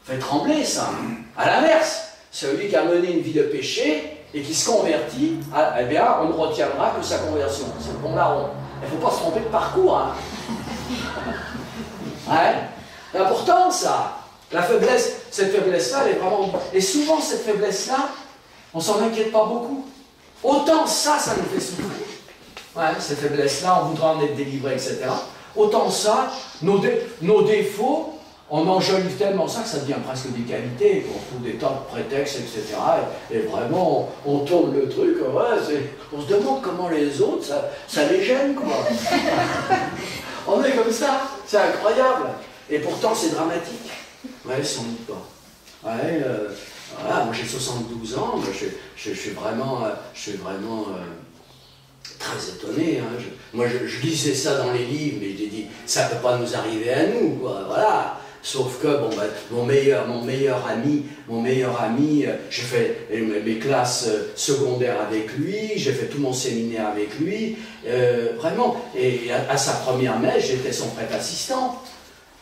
[SPEAKER 2] Fait trembler, ça. À l'inverse, celui qui a mené une vie de péché et qui se convertit, eh bien, on ne retiendra que sa conversion. C'est le bon larron. Il ne faut pas se tromper de parcours. C'est important, ça. La faiblesse, cette faiblesse-là, elle est vraiment... Et souvent, cette faiblesse-là, on ne s'en inquiète pas beaucoup. Autant ça nous fait souffrir. Cette faiblesse-là, on voudra en être délivré, etc. Autant ça, nos défauts, on enjolive tellement ça que ça devient presque des qualités, qu'on trouve des tas de prétextes, etc. Et vraiment, on tourne le truc, on se demande comment les autres, ça les gêne, quoi. On est comme ça, c'est incroyable. Et pourtant, c'est dramatique. Si on ne dit pas. Voilà, moi j'ai 72 ans, je suis vraiment très étonné. Moi, je lisais ça dans les livres, mais j'ai dit, ça ne peut pas nous arriver à nous, quoi. Voilà. Sauf que, mon meilleur ami, j'ai fait mes classes secondaires avec lui, j'ai fait tout mon séminaire avec lui, vraiment. Et à sa première messe, j'étais son prêtre assistant.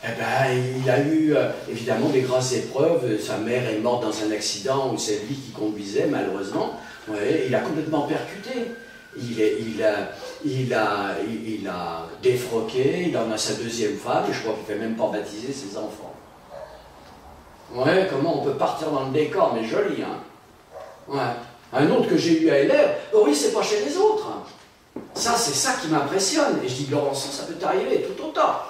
[SPEAKER 2] Il a eu évidemment des grosses épreuves. Sa mère est morte dans un accident où c'est lui qui conduisait, malheureusement. Il a complètement percuté. Il a défroqué, il en a sa deuxième femme, et je crois qu'il ne fait même pas baptiser ses enfants. Comment on peut partir dans le décor, mais joli, Un autre que j'ai eu à élève, oui, c'est pas chez les autres. Ça, c'est ça qui m'impressionne. Et je dis, Laurençon, ça peut t'arriver tout autant.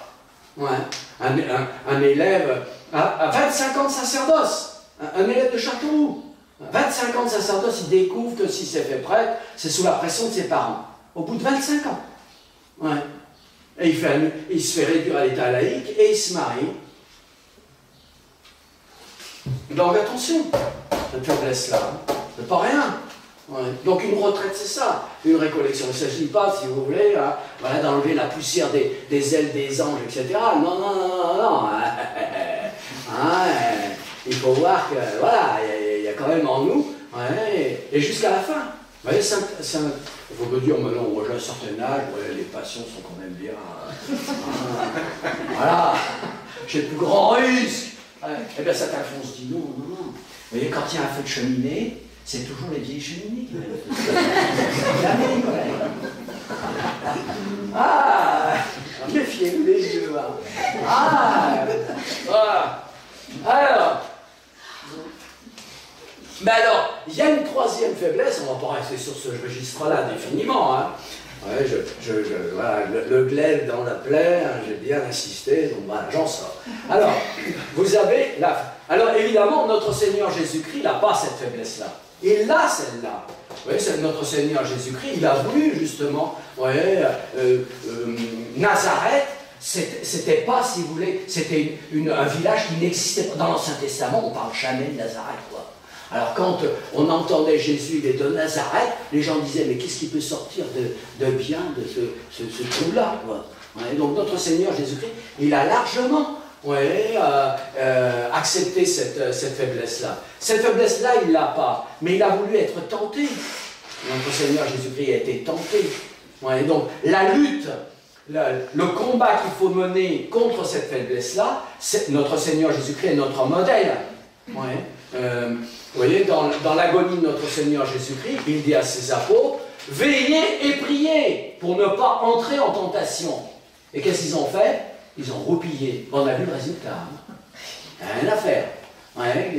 [SPEAKER 2] Un élève à 25 ans de sacerdoce, un élève de Châteauroux. 25 ans de sacerdoce, il découvre que s'il s'est fait prêtre, c'est sous la pression de ses parents. Au bout de 25 ans. Et il se fait réduire à l'état laïque et il se marie. Donc attention, cette faiblesse-là, c'est pas rien. Ouais. Donc une retraite, c'est ça, une récollection. Il ne s'agit pas, si vous voulez, hein, voilà, d'enlever la poussière des ailes des anges, etc. Non, non, non, non, non. Hein, il faut voir que, voilà, il y a quand même en nous, ouais, et jusqu'à la fin. Vous voyez, il faut me dire, maintenant, j'ai un certain âge, ouais, les passions sont quand même bien. Voilà, j'ai le plus grand risque. Ouais. Eh bien, Saint Alphonse dit non, non, non. Vous voyez, quand il y a un feu de cheminée, c'est toujours les vieilles cheminées qui jamais, ah, méfiez-vous les yeux. Ah, voilà. Alors, mais alors, il y a une troisième faiblesse, on ne va pas rester sur ce registre-là définiment. Hein. Ouais, voilà, le glaive dans la plaie, hein, j'ai bien insisté, donc voilà, j'en sors. Alors, vous avez alors évidemment, notre Seigneur Jésus-Christ n'a pas cette faiblesse-là. Il a celle-là. Vous voyez, c'est notre Seigneur Jésus-Christ, il a voulu justement, ouais, Nazareth, c'était pas, si vous voulez, c'était un village qui n'existait pas. Dans l'Ancien Testament, on ne parle jamais de Nazareth, quoi. Alors quand on entendait Jésus, il est de Nazareth, les gens disaient, mais qu'est-ce qui peut sortir de bien de ce trou-là, quoi. Ouais, donc notre Seigneur Jésus-Christ, il a largement accepté cette faiblesse-là. Cette faiblesse-là, il ne l'a pas, mais il a voulu être tenté. Notre Seigneur Jésus-Christ a été tenté. Ouais, donc la lutte, le combat qu'il faut mener contre cette faiblesse-là, notre Seigneur Jésus-Christ est notre modèle. Ouais. Vous voyez, dans l'agonie de notre Seigneur Jésus-Christ, il dit à ses apôtres, veillez et priez pour ne pas entrer en tentation. Et qu'est-ce qu'ils ont fait? Ils ont roupillé. On a vu le résultat. Hein. Rien à faire. Ouais,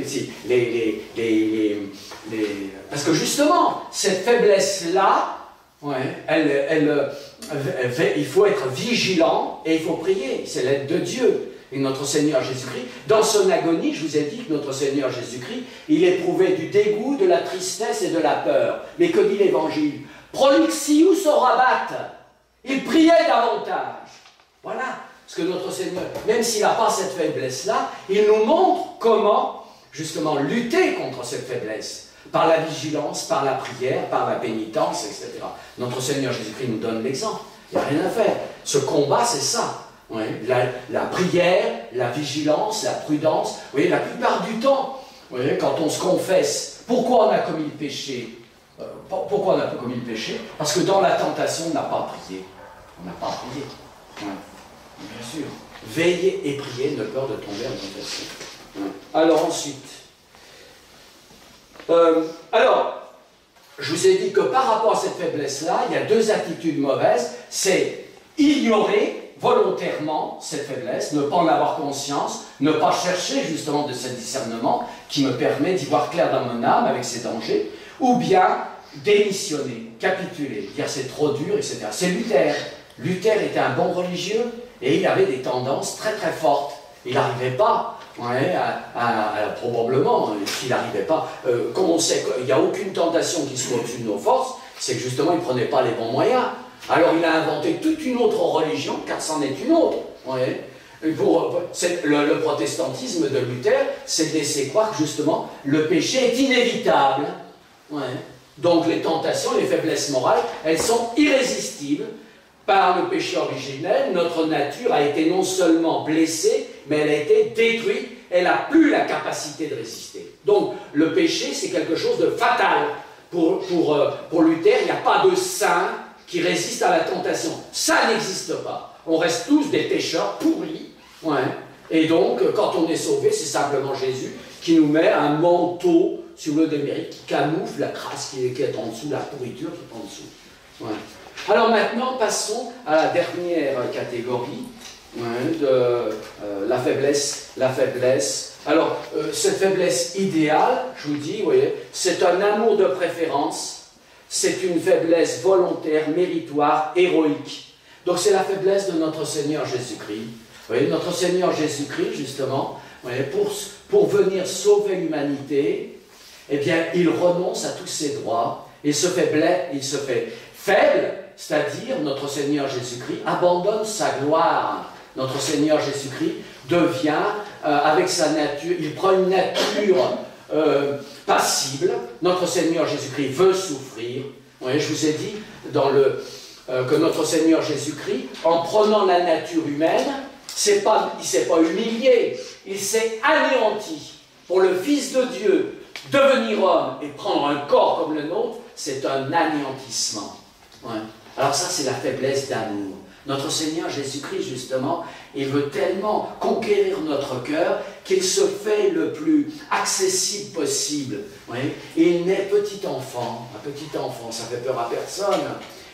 [SPEAKER 2] parce que justement, cette faiblesse-là, ouais, il faut être vigilant et il faut prier. C'est l'aide de Dieu. Et notre Seigneur Jésus-Christ, dans son agonie, je vous ai dit que notre Seigneur Jésus-Christ, il éprouvait du dégoût, de la tristesse et de la peur. Mais que dit l'Évangile? Prolixius orabat. Il priait davantage. Voilà. Parce que notre Seigneur, même s'il n'a pas cette faiblesse-là, il nous montre comment, justement, lutter contre cette faiblesse. Par la vigilance, par la prière, par la pénitence, etc. Notre Seigneur Jésus-Christ nous donne l'exemple. Il n'y a rien à faire. Ce combat, c'est ça. Ouais, la prière, la vigilance, la prudence. Vous voyez, la plupart du temps, vous voyez, quand on se confesse, pourquoi on a commis le péché? Pourquoi on a commis le péché? Parce que dans la tentation, on n'a pas prié. On n'a pas prié. Ouais. Bien sûr. Veillez et priez, de peur de tomber en tentation. Ouais. Alors ensuite, je vous ai dit que par rapport à cette faiblesse-là, il y a deux attitudes mauvaises. C'est ignorer volontairement cette faiblesse, ne pas en avoir conscience, ne pas chercher justement de ce discernement qui me permet d'y voir clair dans mon âme avec ses dangers, ou bien démissionner, capituler, dire c'est trop dur, etc. C'est Luther. Luther était un bon religieux et il avait des tendances très très fortes. Il n'arrivait pas, ouais, probablement, s'il n'arrivait pas, comme on sait qu'il n'y a aucune tentation qui soit au-dessus de nos forces, c'est que justement il ne prenait pas les bons moyens. Alors il a inventé toute une autre religion, car c'en est une autre. Ouais. Le protestantisme de Luther, c'est de laisser croire que justement le péché est inévitable. Ouais. Donc les tentations, les faiblesses morales, elles sont irrésistibles. Par le péché originel, notre nature a été non seulement blessée, mais elle a été détruite, elle n'a plus la capacité de résister. Donc le péché, c'est quelque chose de fatal. Pour Luther, il n'y a pas de saint qui résiste à la tentation. Ça n'existe pas. On reste tous des pécheurs pourris. Ouais. Et donc, quand on est sauvé, c'est simplement Jésus qui nous met un manteau sur le démérite, qui camoufle la crasse qui est en dessous, la pourriture qui est en dessous. Ouais. Alors maintenant, passons à la dernière catégorie de la faiblesse. Alors, cette faiblesse idéale, je vous dis, vous voyez, c'est un amour de préférence, c'est une faiblesse volontaire, méritoire, héroïque. Donc c'est la faiblesse de notre Seigneur Jésus-Christ. Vous voyez, notre Seigneur Jésus-Christ, justement, vous voyez, pour venir sauver l'humanité, eh bien, il renonce à tous ses droits, il se fait faible, c'est-à-dire notre Seigneur Jésus-Christ abandonne sa gloire. Notre Seigneur Jésus-Christ devient, avec sa nature, il prend une nature passible. Notre Seigneur Jésus-Christ veut souffrir. Oui, je vous ai dit que notre Seigneur Jésus-Christ, en prenant la nature humaine, il ne s'est pas humilié, il s'est anéanti. Pour le Fils de Dieu, devenir homme et prendre un corps comme le nôtre, c'est un anéantissement. Ouais. Alors ça, c'est la faiblesse d'amour. Notre Seigneur Jésus-Christ, justement, il veut tellement conquérir notre cœur qu'il se fait le plus accessible possible. Oui. Et il naît petit enfant, ça fait peur à personne.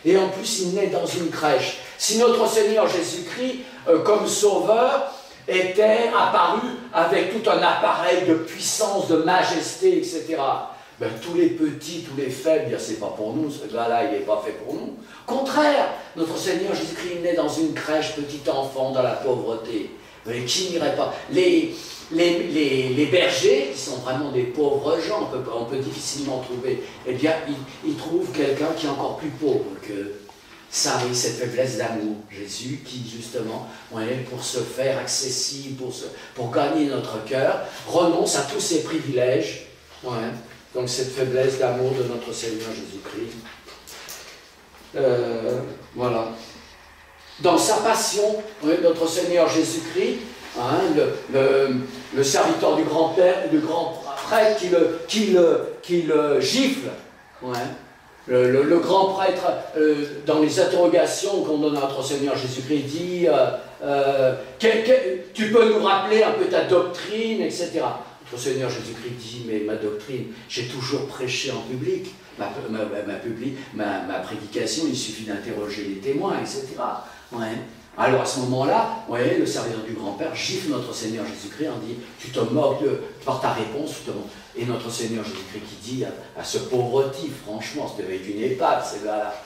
[SPEAKER 2] Et en plus, il naît dans une crèche. Si notre Seigneur Jésus-Christ, comme sauveur, était apparu avec tout un appareil de puissance, de majesté, etc., ben, tous les petits, tous les faibles, c'est pas pour nous, ce gars-là, il n'est pas fait pour nous. Contraire, notre Seigneur Jésus-Christ naît dans une crèche, petit enfant, dans la pauvreté. Mais qui n'irait pas? Les bergers, qui sont vraiment des pauvres gens, on peut difficilement trouver, eh bien, ils trouvent quelqu'un qui est encore plus pauvre que ça, oui, cette faiblesse d'amour. Jésus qui, justement, pour se faire accessible, pour gagner notre cœur, renonce à tous ses privilèges. Donc cette faiblesse d'amour de notre Seigneur Jésus-Christ. Voilà. Dans sa passion, notre Seigneur Jésus-Christ, le serviteur du grand prêtre qui le gifle. Le grand prêtre, dans les interrogations qu'on donne à notre Seigneur Jésus-Christ, dit tu peux nous rappeler un peu ta doctrine, etc. Notre Seigneur Jésus-Christ dit, mais ma doctrine, j'ai toujours prêché en public, ma prédication, il suffit d'interroger les témoins, etc. Alors à ce moment-là, le serviteur du grand-père gifle notre Seigneur Jésus-Christ, on dit, tu te moques par ta réponse, et notre Seigneur Jésus-Christ qui dit à ce pauvre type, franchement, ça devait être une épave, ces gars-là,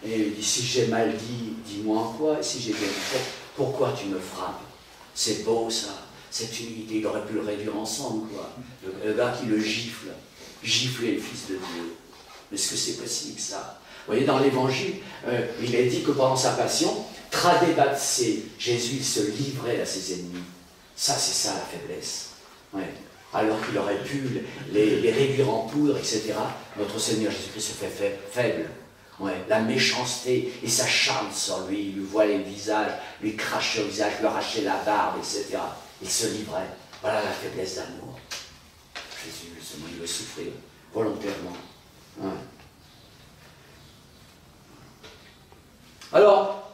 [SPEAKER 2] et il dit, si j'ai mal dit, dis-moi en quoi, et si j'ai bien dit, pourquoi tu me frappes? C'est beau ça. C'est une idée, il aurait pu le réduire ensemble, quoi. Le gars qui le gifler le Fils de Dieu. Est-ce que c'est possible, ça? Vous voyez, dans l'Évangile, il est dit que pendant sa passion, tradébatse, Jésus il se livrait à ses ennemis. Ça, c'est ça la faiblesse. Alors qu'il aurait pu les réduire en poudre, etc. Notre Seigneur Jésus-Christ se fait faible. La méchanceté et s'acharne sur lui, il lui voilait le visage, lui crachait au visage, lui arrachait la barbe, etc. Il se livrait. Voilà la faiblesse d'amour. Jésus, il veut souffrir volontairement. Alors,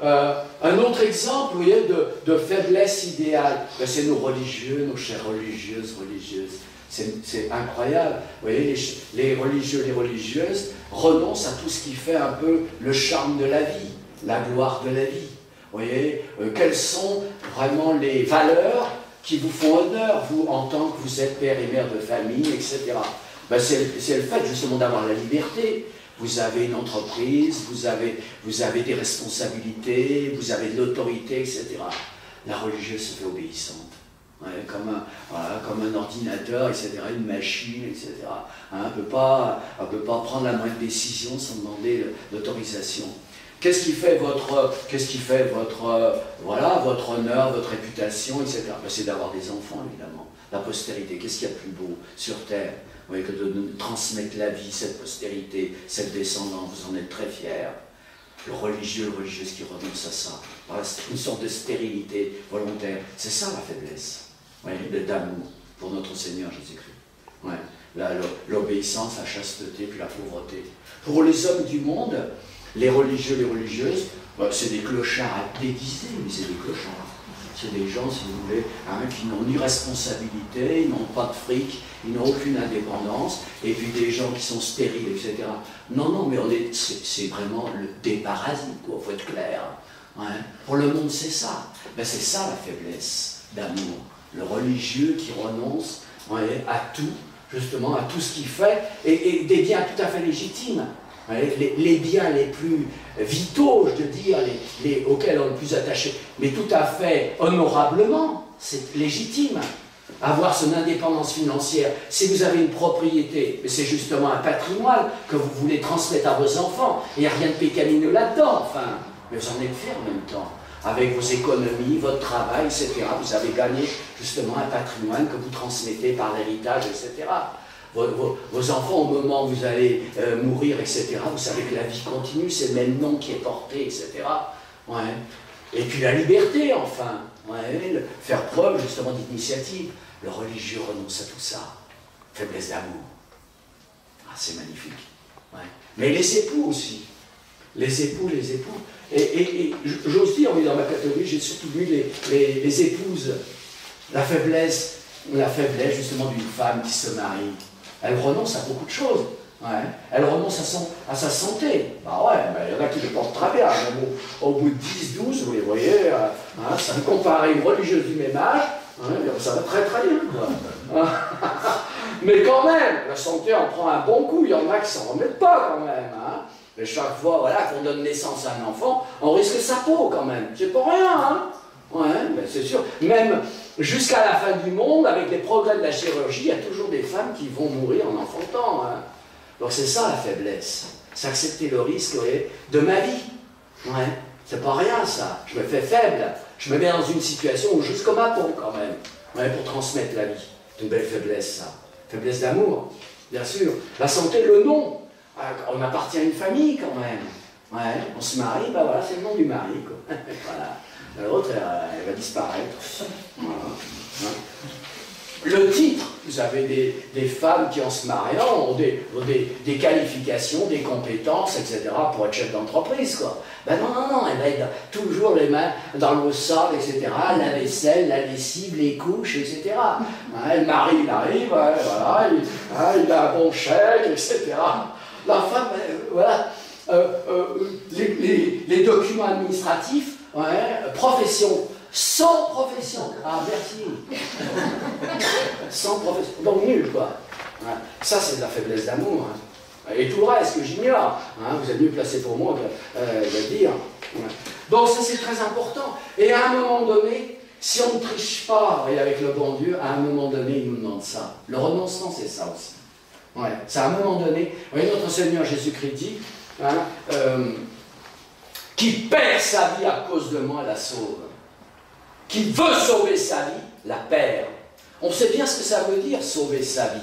[SPEAKER 2] un autre exemple, vous voyez, de faiblesse idéale, c'est nos religieux, nos chères religieuses. C'est incroyable. Vous voyez, les religieux, les religieuses renoncent à tout ce qui fait un peu le charme de la vie, la gloire de la vie. Vous voyez, quelles sont vraiment les valeurs qui vous font honneur, vous, en tant que vous êtes père et mère de famille, etc. C'est le fait, justement, d'avoir la liberté. Vous avez une entreprise, vous avez des responsabilités, vous avez de l'autorité, etc. La religieuse se fait obéissante. Comme un ordinateur, etc., une machine, etc. On ne peut pas prendre la moindre décision sans demander l'autorisation. Qu'est-ce qui fait votre honneur, votre réputation, etc. C'est d'avoir des enfants, évidemment. La postérité, qu'est-ce qu'il y a de plus beau sur terre, que de nous transmettre la vie, cette postérité, cette descendance, vous en êtes très fiers. Le religieux, la religieuse qui renonce à ça, voilà, une sorte de stérilité volontaire, c'est ça la faiblesse, d'amour pour notre Seigneur Jésus-Christ. L'obéissance, la chasteté, puis la pauvreté. Pour les hommes du monde, les religieux, les religieuses, c'est des clochards déguisés, mais c'est des clochards. C'est des gens, si vous voulez, qui n'ont ni responsabilité, ils n'ont pas de fric, ils n'ont aucune indépendance, et puis des gens qui sont stériles, etc. Non, mais c'est vraiment des parasites, quoi, faut être clair. Pour le monde, c'est ça. C'est ça la faiblesse d'amour. Le religieux qui renonce à tout, justement, à tout ce qu'il fait, et des biens tout à fait légitimes. Les biens les plus vitaux, je veux dire, auxquels on est le plus attaché, mais tout à fait honorablement, c'est légitime. Avoir son indépendance financière, si vous avez une propriété, c'est justement un patrimoine que vous voulez transmettre à vos enfants, il n'y a rien de pécamineux là-dedans, enfin, mais vous en êtes fiers en même temps. avec vos économies, votre travail, etc. Vous avez gagné justement un patrimoine que vous transmettez par l'héritage, etc. Vos enfants, au moment où vous allez mourir, etc., vous savez que la vie continue, c'est le même nom qui est porté, etc. Ouais. Et puis la liberté, enfin, ouais, faire preuve justement d'initiative. Le religieux renonce à tout ça. Faiblesse d'amour. Ah, c'est magnifique. Ouais. Mais les époux aussi. Les époux. Et j'ose dire, oui, dans ma catégorie, j'ai surtout vu les épouses. La faiblesse justement d'une femme qui se marie. Elle renonce à beaucoup de choses. Ouais. Elle renonce à sa santé. Bah ouais, il y en a qui le portent très bien. Mais bon, au bout de 10, 12, vous voyez, ça me compare à une religieuse du même âge, ça va très très bien. Quoi. Mais quand même, la santé en prend un bon coup. Il y en a qui s'en remettent pas quand même. Hein. Et chaque fois voilà, qu'on donne naissance à un enfant, on risque sa peau quand même. C'est pas rien, hein. Ouais, ben c'est sûr. Même jusqu'à la fin du monde, avec les progrès de la chirurgie, il y a toujours des femmes qui vont mourir en enfantant. Hein. Donc c'est ça la faiblesse. C'est accepter le risque, vous voyez, de ma vie. Ouais, c'est pas rien ça. Je me fais faible. Je me mets dans une situation où jusqu'au ma peau quand même. Ouais, pour transmettre la vie. C'est une belle faiblesse ça. Faiblesse d'amour, bien sûr. La santé, le nom. On appartient à une famille quand même. Ouais, on se marie, ben voilà, c'est le nom du mari. Quoi. Voilà. L'autre, elle va disparaître. Voilà. Ouais. Le titre, vous avez des femmes qui en se mariant ont des qualifications, des compétences, etc. pour être chef d'entreprise, quoi. Ben non, elle va être toujours les mains dans l'eau sale, etc. La vaisselle, la lessive, les couches, etc. Le mari, il arrive, voilà, il a un bon chèque, etc. La femme, voilà, les documents administratifs, profession. Sans profession. Ah, merci. Sans profession. Donc nul, quoi. Ouais. Ça, c'est de la faiblesse d'amour. Hein. Et tout le reste que j'ignore. Hein. Vous êtes mieux placé pour moi de le dire. Ouais. Donc ça, c'est très important. Et à un moment donné, si on ne triche pas et avec le bon Dieu, à un moment donné, il nous demande ça. Le renoncement, c'est ça aussi. Ouais. C'est à un moment donné, vous voyez, notre Seigneur Jésus-Christ dit, qui perd sa vie à cause de moi, la sauve. Qui veut sauver sa vie, la perd. On sait bien ce que ça veut dire, sauver sa vie.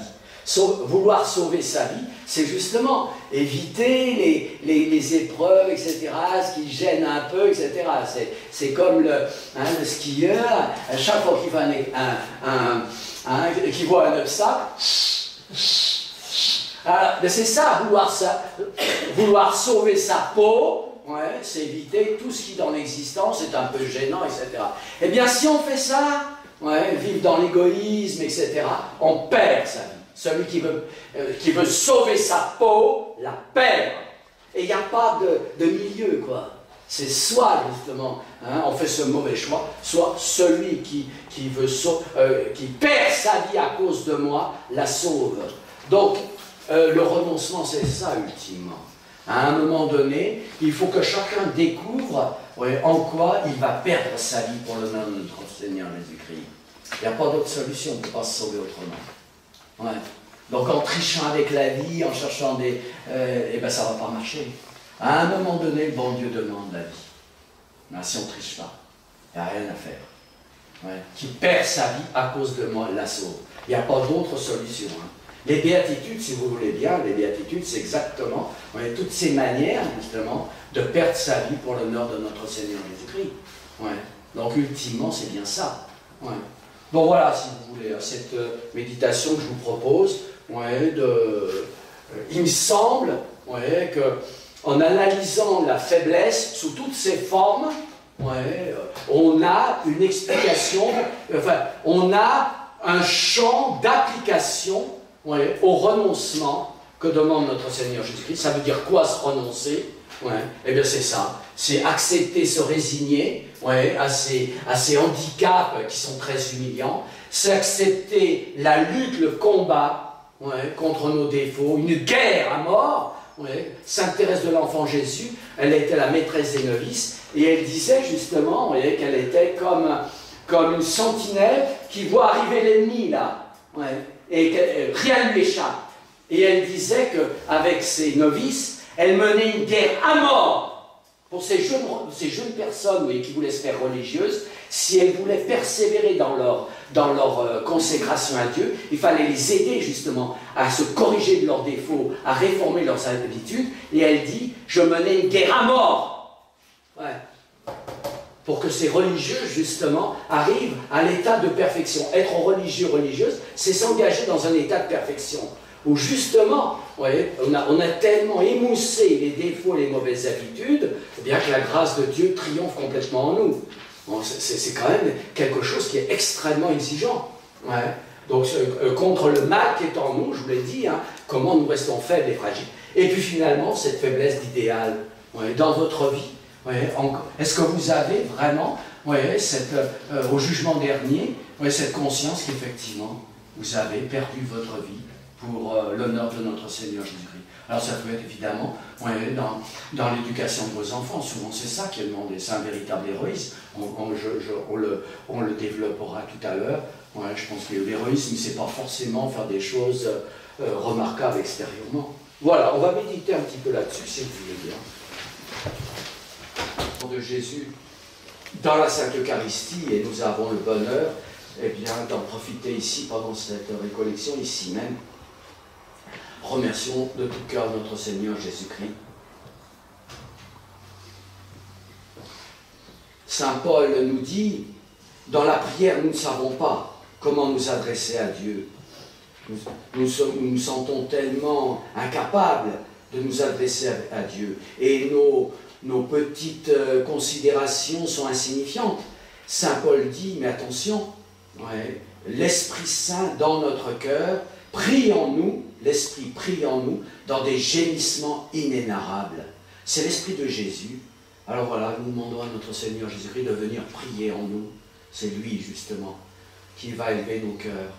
[SPEAKER 2] Vouloir sauver sa vie, c'est justement éviter les épreuves, etc., ce qui gêne un peu, etc. C'est comme le skieur, à chaque fois qu'il voit un obstacle, c'est ça, vouloir sauver sa peau. Ouais, c'est éviter tout ce qui dans l'existence est un peu gênant, etc. Eh bien, si on fait ça, vivre dans l'égoïsme, etc., on perd sa vie. Celui qui veut sauver sa peau, la perd. Et il n'y a pas de milieu, quoi. C'est soit, justement, on fait ce mauvais choix, soit celui qui perd sa vie à cause de moi, la sauve. Donc, le renoncement, c'est ça, ultimement. À un moment donné, il faut que chacun découvre en quoi il va perdre sa vie pour le nom de notre Seigneur Jésus-Christ. Il n'y a pas d'autre solution, on ne peut pas se sauver autrement. Ouais. Donc en trichant avec la vie, en cherchant des... ça ne va pas marcher. À un moment donné, le bon Dieu demande la vie. Si on ne triche pas, il n'y a rien à faire. Ouais. Qui perd sa vie à cause de moi, la sauve. Il n'y a pas d'autre solution. Hein. Les béatitudes, si vous voulez bien, les béatitudes, c'est exactement toutes ces manières, justement, de perdre sa vie pour l'honneur de notre Seigneur Jésus-Christ. Ouais. Donc, ultimement, c'est bien ça. Ouais. Donc, voilà, si vous voulez, cette méditation que je vous propose, il me semble qu'en analysant la faiblesse sous toutes ses formes, on a une explication, on a un champ d'application au renoncement que demande notre Seigneur Jésus-Christ. Ça veut dire quoi, se renoncer? Eh bien c'est ça, c'est accepter, se résigner à ces handicaps qui sont très humiliants, c'est accepter la lutte, le combat contre nos défauts, une guerre à mort. Sainte Thérèse de l'Enfant Jésus, elle était la maîtresse des novices, et elle disait justement qu'elle était comme une sentinelle qui voit arriver l'ennemi là, et que rien ne lui échappe. Et elle disait qu'avec ses novices, elle menait une guerre à mort pour ces jeunes personnes, oui, qui voulaient se faire religieuses, si elles voulaient persévérer dans leur consécration à Dieu, il fallait les aider justement à se corriger de leurs défauts, à réformer leurs habitudes. Et elle dit, je menais une guerre à mort. Ouais. Pour que ces religieux, justement, arrivent à l'état de perfection. Être religieux, religieuse, c'est s'engager dans un état de perfection. Où justement, vous voyez, on a tellement émoussé les défauts, les mauvaises habitudes, bien que la grâce de Dieu triomphe complètement en nous. Bon, c'est quand même quelque chose qui est extrêmement exigeant. Ouais. Donc, contre le mal qui est en nous, je vous l'ai dit, hein, comment nous restons faibles et fragiles. Et puis finalement, cette faiblesse d'idéal, ouais, dans votre vie, ouais, est-ce que vous avez vraiment, ouais, au jugement dernier, ouais, cette conscience qu'effectivement, vous avez perdu votre vie pour l'honneur de notre Seigneur Jésus-Christ? Alors ça peut être évidemment, ouais, dans l'éducation de vos enfants, souvent c'est ça qui est demandé, c'est un véritable héroïsme, on le développera tout à l'heure. Ouais, je pense que l'héroïsme, c'est pas forcément faire des choses remarquables extérieurement. Voilà, on va méditer un petit peu là-dessus, si vous voulez bien. De Jésus dans la Sainte Eucharistie, et nous avons le bonheur, eh bien, d'en profiter ici pendant cette récollection, ici même. Remercions de tout cœur notre Seigneur Jésus-Christ. Saint Paul nous dit, dans la prière, nous ne savons pas comment nous adresser à Dieu. Nous nous sentons tellement incapables de nous adresser à Dieu. Et nos petites considérations sont insignifiantes. Saint Paul dit, mais attention, ouais, l'Esprit Saint dans notre cœur prie en nous, l'Esprit prie en nous dans des gémissements inénarrables. C'est l'Esprit de Jésus. Alors voilà, nous demandons à notre Seigneur Jésus-Christ de venir prier en nous. C'est lui, justement, qui va élever nos cœurs.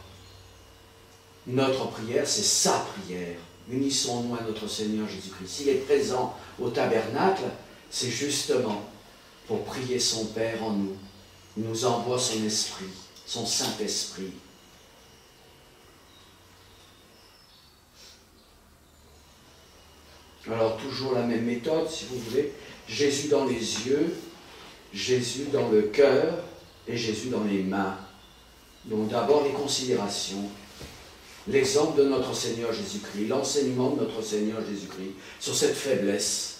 [SPEAKER 2] Notre prière, c'est sa prière. Unissons-nous à notre Seigneur Jésus-Christ. S'il est présent au tabernacle, c'est justement pour prier son Père en nous. Il nous envoie son Esprit, son Saint-Esprit. Alors, toujours la même méthode, si vous voulez. Jésus dans les yeux, Jésus dans le cœur et Jésus dans les mains. Donc, d'abord, les considérations. L'exemple de notre Seigneur Jésus-Christ, l'enseignement de notre Seigneur Jésus-Christ sur cette faiblesse.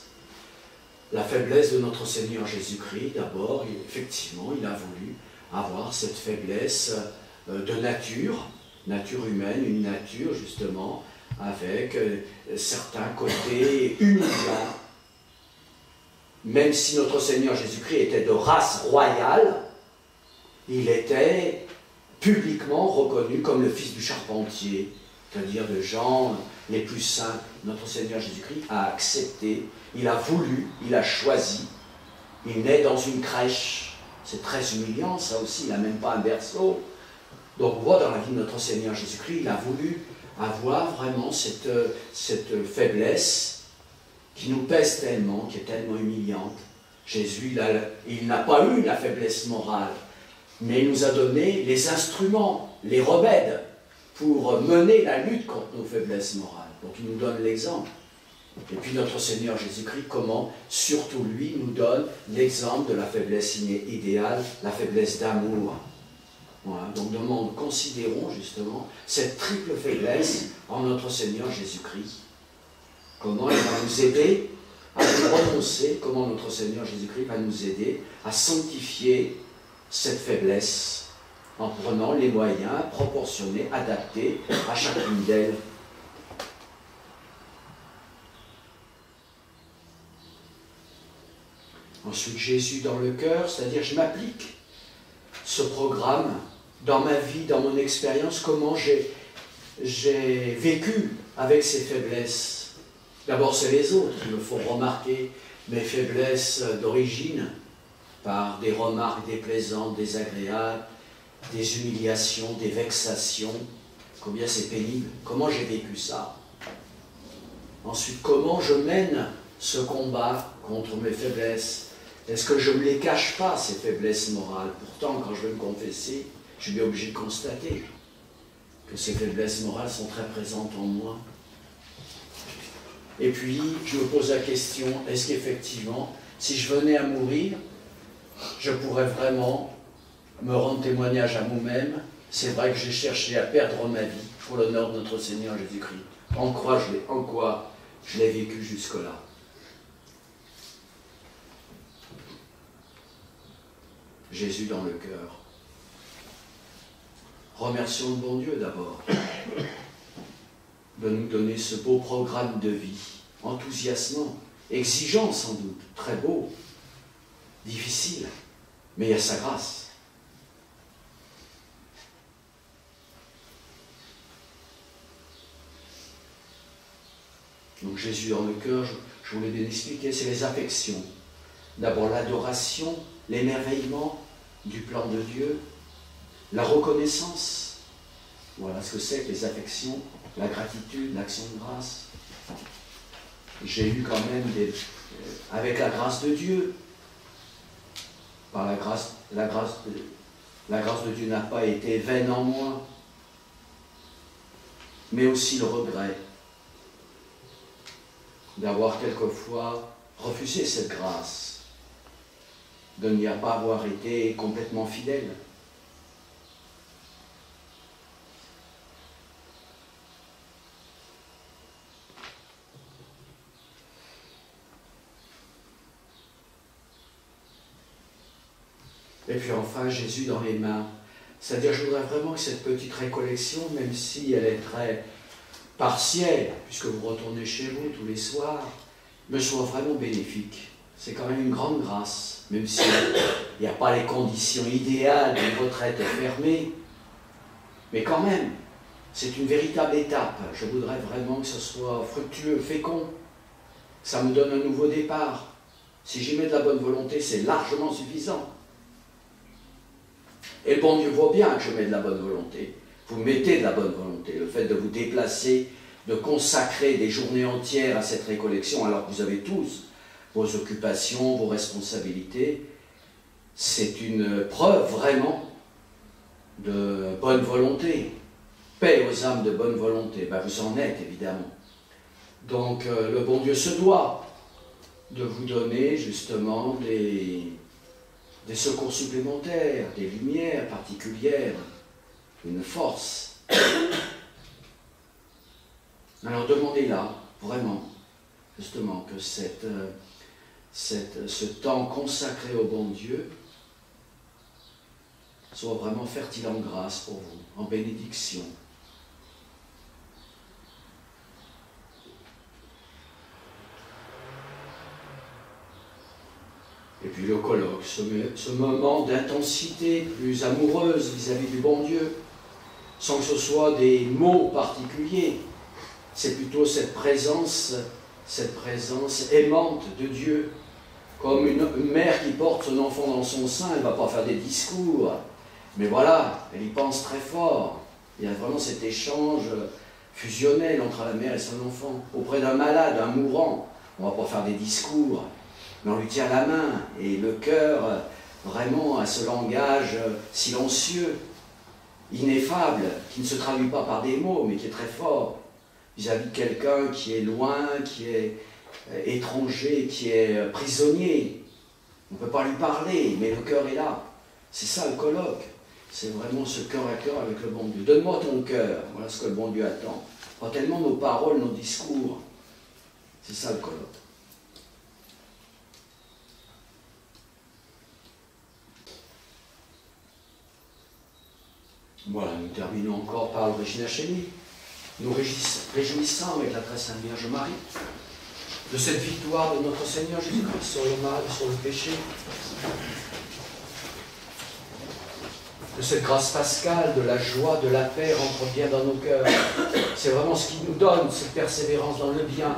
[SPEAKER 2] La faiblesse de notre Seigneur Jésus-Christ, d'abord, effectivement, il a voulu avoir cette faiblesse de nature humaine, une nature, justement, avec certains côtés humiliants. Même si notre Seigneur Jésus-Christ était de race royale, il était publiquement reconnu comme le fils du charpentier, c'est-à-dire de gens les plus simples. Notre Seigneur Jésus-Christ a accepté, il a voulu, il a choisi. Il naît dans une crèche, c'est très humiliant ça aussi, il n'a même pas un berceau. Donc on voit dans la vie de notre Seigneur Jésus-Christ, il a voulu avoir vraiment cette faiblesse qui nous pèse tellement, qui est tellement humiliante. Jésus, il n'a pas eu la faiblesse morale, mais il nous a donné les instruments, les remèdes pour mener la lutte contre nos faiblesses morales. Donc il nous donne l'exemple. Et puis notre Seigneur Jésus-Christ, comment, surtout lui, nous donne l'exemple de la faiblesse idéale, la faiblesse d'amour. Voilà, donc considérons justement cette triple faiblesse en notre Seigneur Jésus-Christ. Comment il va nous aider à nous renoncer, comment notre Seigneur Jésus-Christ va nous aider à sanctifier cette faiblesse en prenant les moyens proportionnés, adaptés à chacune d'elles. Ensuite, Jésus dans le cœur, c'est-à-dire je m'applique ce programme dans ma vie, dans mon expérience, comment j'ai vécu avec ces faiblesses. D'abord, c'est les autres. Il me faut remarquer mes faiblesses d'origine par des remarques déplaisantes, désagréables, des humiliations, des vexations. Combien c'est pénible. Comment j'ai vécu ça? Ensuite, comment je mène ce combat contre mes faiblesses? Est-ce que je ne me les cache pas, ces faiblesses morales? Pourtant, quand je vais me confesser, je suis obligé de constater que ces faiblesses morales sont très présentes en moi. Et puis, je me pose la question, est-ce qu'effectivement, si je venais à mourir, je pourrais vraiment me rendre témoignage à moi-même. C'est vrai que j'ai cherché à perdre ma vie pour l'honneur de notre Seigneur Jésus-Christ. En quoi je l'ai vécu jusque-là. Jésus dans le cœur. Remercions le bon Dieu d'abord de nous donner ce beau programme de vie, enthousiasmant, exigeant sans doute, très beau, difficile, mais il y a sa grâce. Donc Jésus dans le cœur, je voulais bien expliquer, c'est les affections. D'abord l'adoration, l'émerveillement du plan de Dieu, la reconnaissance, voilà ce que c'est que les affections, la gratitude, l'action de grâce. J'ai eu quand même avec la grâce de Dieu, par la grâce de Dieu n'a pas été vaine en moi, mais aussi le regret d'avoir quelquefois refusé cette grâce, de n'y pas avoir été complètement fidèle. Et puis enfin, Jésus dans les mains. C'est-à-dire, je voudrais vraiment que cette petite récollection, même si elle est très partielle, puisque vous retournez chez vous tous les soirs, me soit vraiment bénéfique. C'est quand même une grande grâce, même s'il n'y a pas les conditions idéales d'une retraite fermée. Mais quand même, c'est une véritable étape. Je voudrais vraiment que ce soit fructueux, fécond, que ça me donne un nouveau départ. Si j'y mets de la bonne volonté, c'est largement suffisant. Et le bon Dieu voit bien que je mets de la bonne volonté. Vous mettez de la bonne volonté. Le fait de vous déplacer, de consacrer des journées entières à cette récollection, alors que vous avez tous vos occupations, vos responsabilités, c'est une preuve vraiment de bonne volonté. Paix aux âmes de bonne volonté. Ben, vous en êtes, évidemment. Donc, le bon Dieu se doit de vous donner, justement, des secours supplémentaires, des lumières particulières, une force. Alors demandez-la, vraiment, justement, que ce temps consacré au bon Dieu soit vraiment fertile en grâce pour vous, en bénédiction. Et puis le colloque, ce moment d'intensité plus amoureuse vis-à-vis du bon Dieu, sans que ce soit des mots particuliers, c'est plutôt cette présence aimante de Dieu, comme une mère qui porte son enfant dans son sein. Elle ne va pas faire des discours, mais voilà, elle y pense très fort. Il y a vraiment cet échange fusionnel entre la mère et son enfant. Auprès d'un malade, un mourant, on ne va pas faire des discours, mais on lui tient la main, et le cœur vraiment a ce langage silencieux, ineffable, qui ne se traduit pas par des mots, mais qui est très fort, vis-à-vis de quelqu'un qui est loin, qui est étranger, qui est prisonnier. On ne peut pas lui parler, mais le cœur est là. C'est ça le colloque. C'est vraiment ce cœur à cœur avec le bon Dieu. Donne-moi ton cœur, voilà ce que le bon Dieu attend. Pas tellement nos paroles, nos discours. C'est ça le colloque. Voilà, nous terminons encore par le Regina Coeli. Nous réjouissons avec la très sainte Vierge Marie de cette victoire de notre Seigneur Jésus-Christ sur le mal, sur le péché, de cette grâce pascale, de la joie, de la paix rentre bien dans nos cœurs. C'est vraiment ce qui nous donne cette persévérance dans le bien,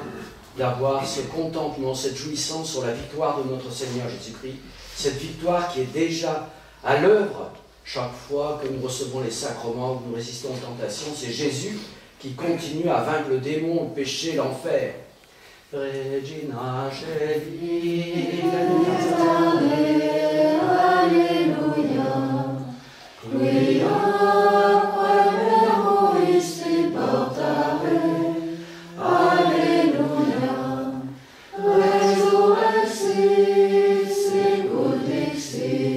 [SPEAKER 2] d'avoir ce contentement, cette jouissance sur la victoire de notre Seigneur Jésus-Christ, cette victoire qui est déjà à l'œuvre chaque fois que nous recevons les sacrements, que nous résistons aux tentations. C'est Jésus qui continue à vaincre le démon, le péché, l'enfer. Regina Coeli, Alléluia, Quia egoisti portare, Alléluia, Resurrexi
[SPEAKER 3] Christ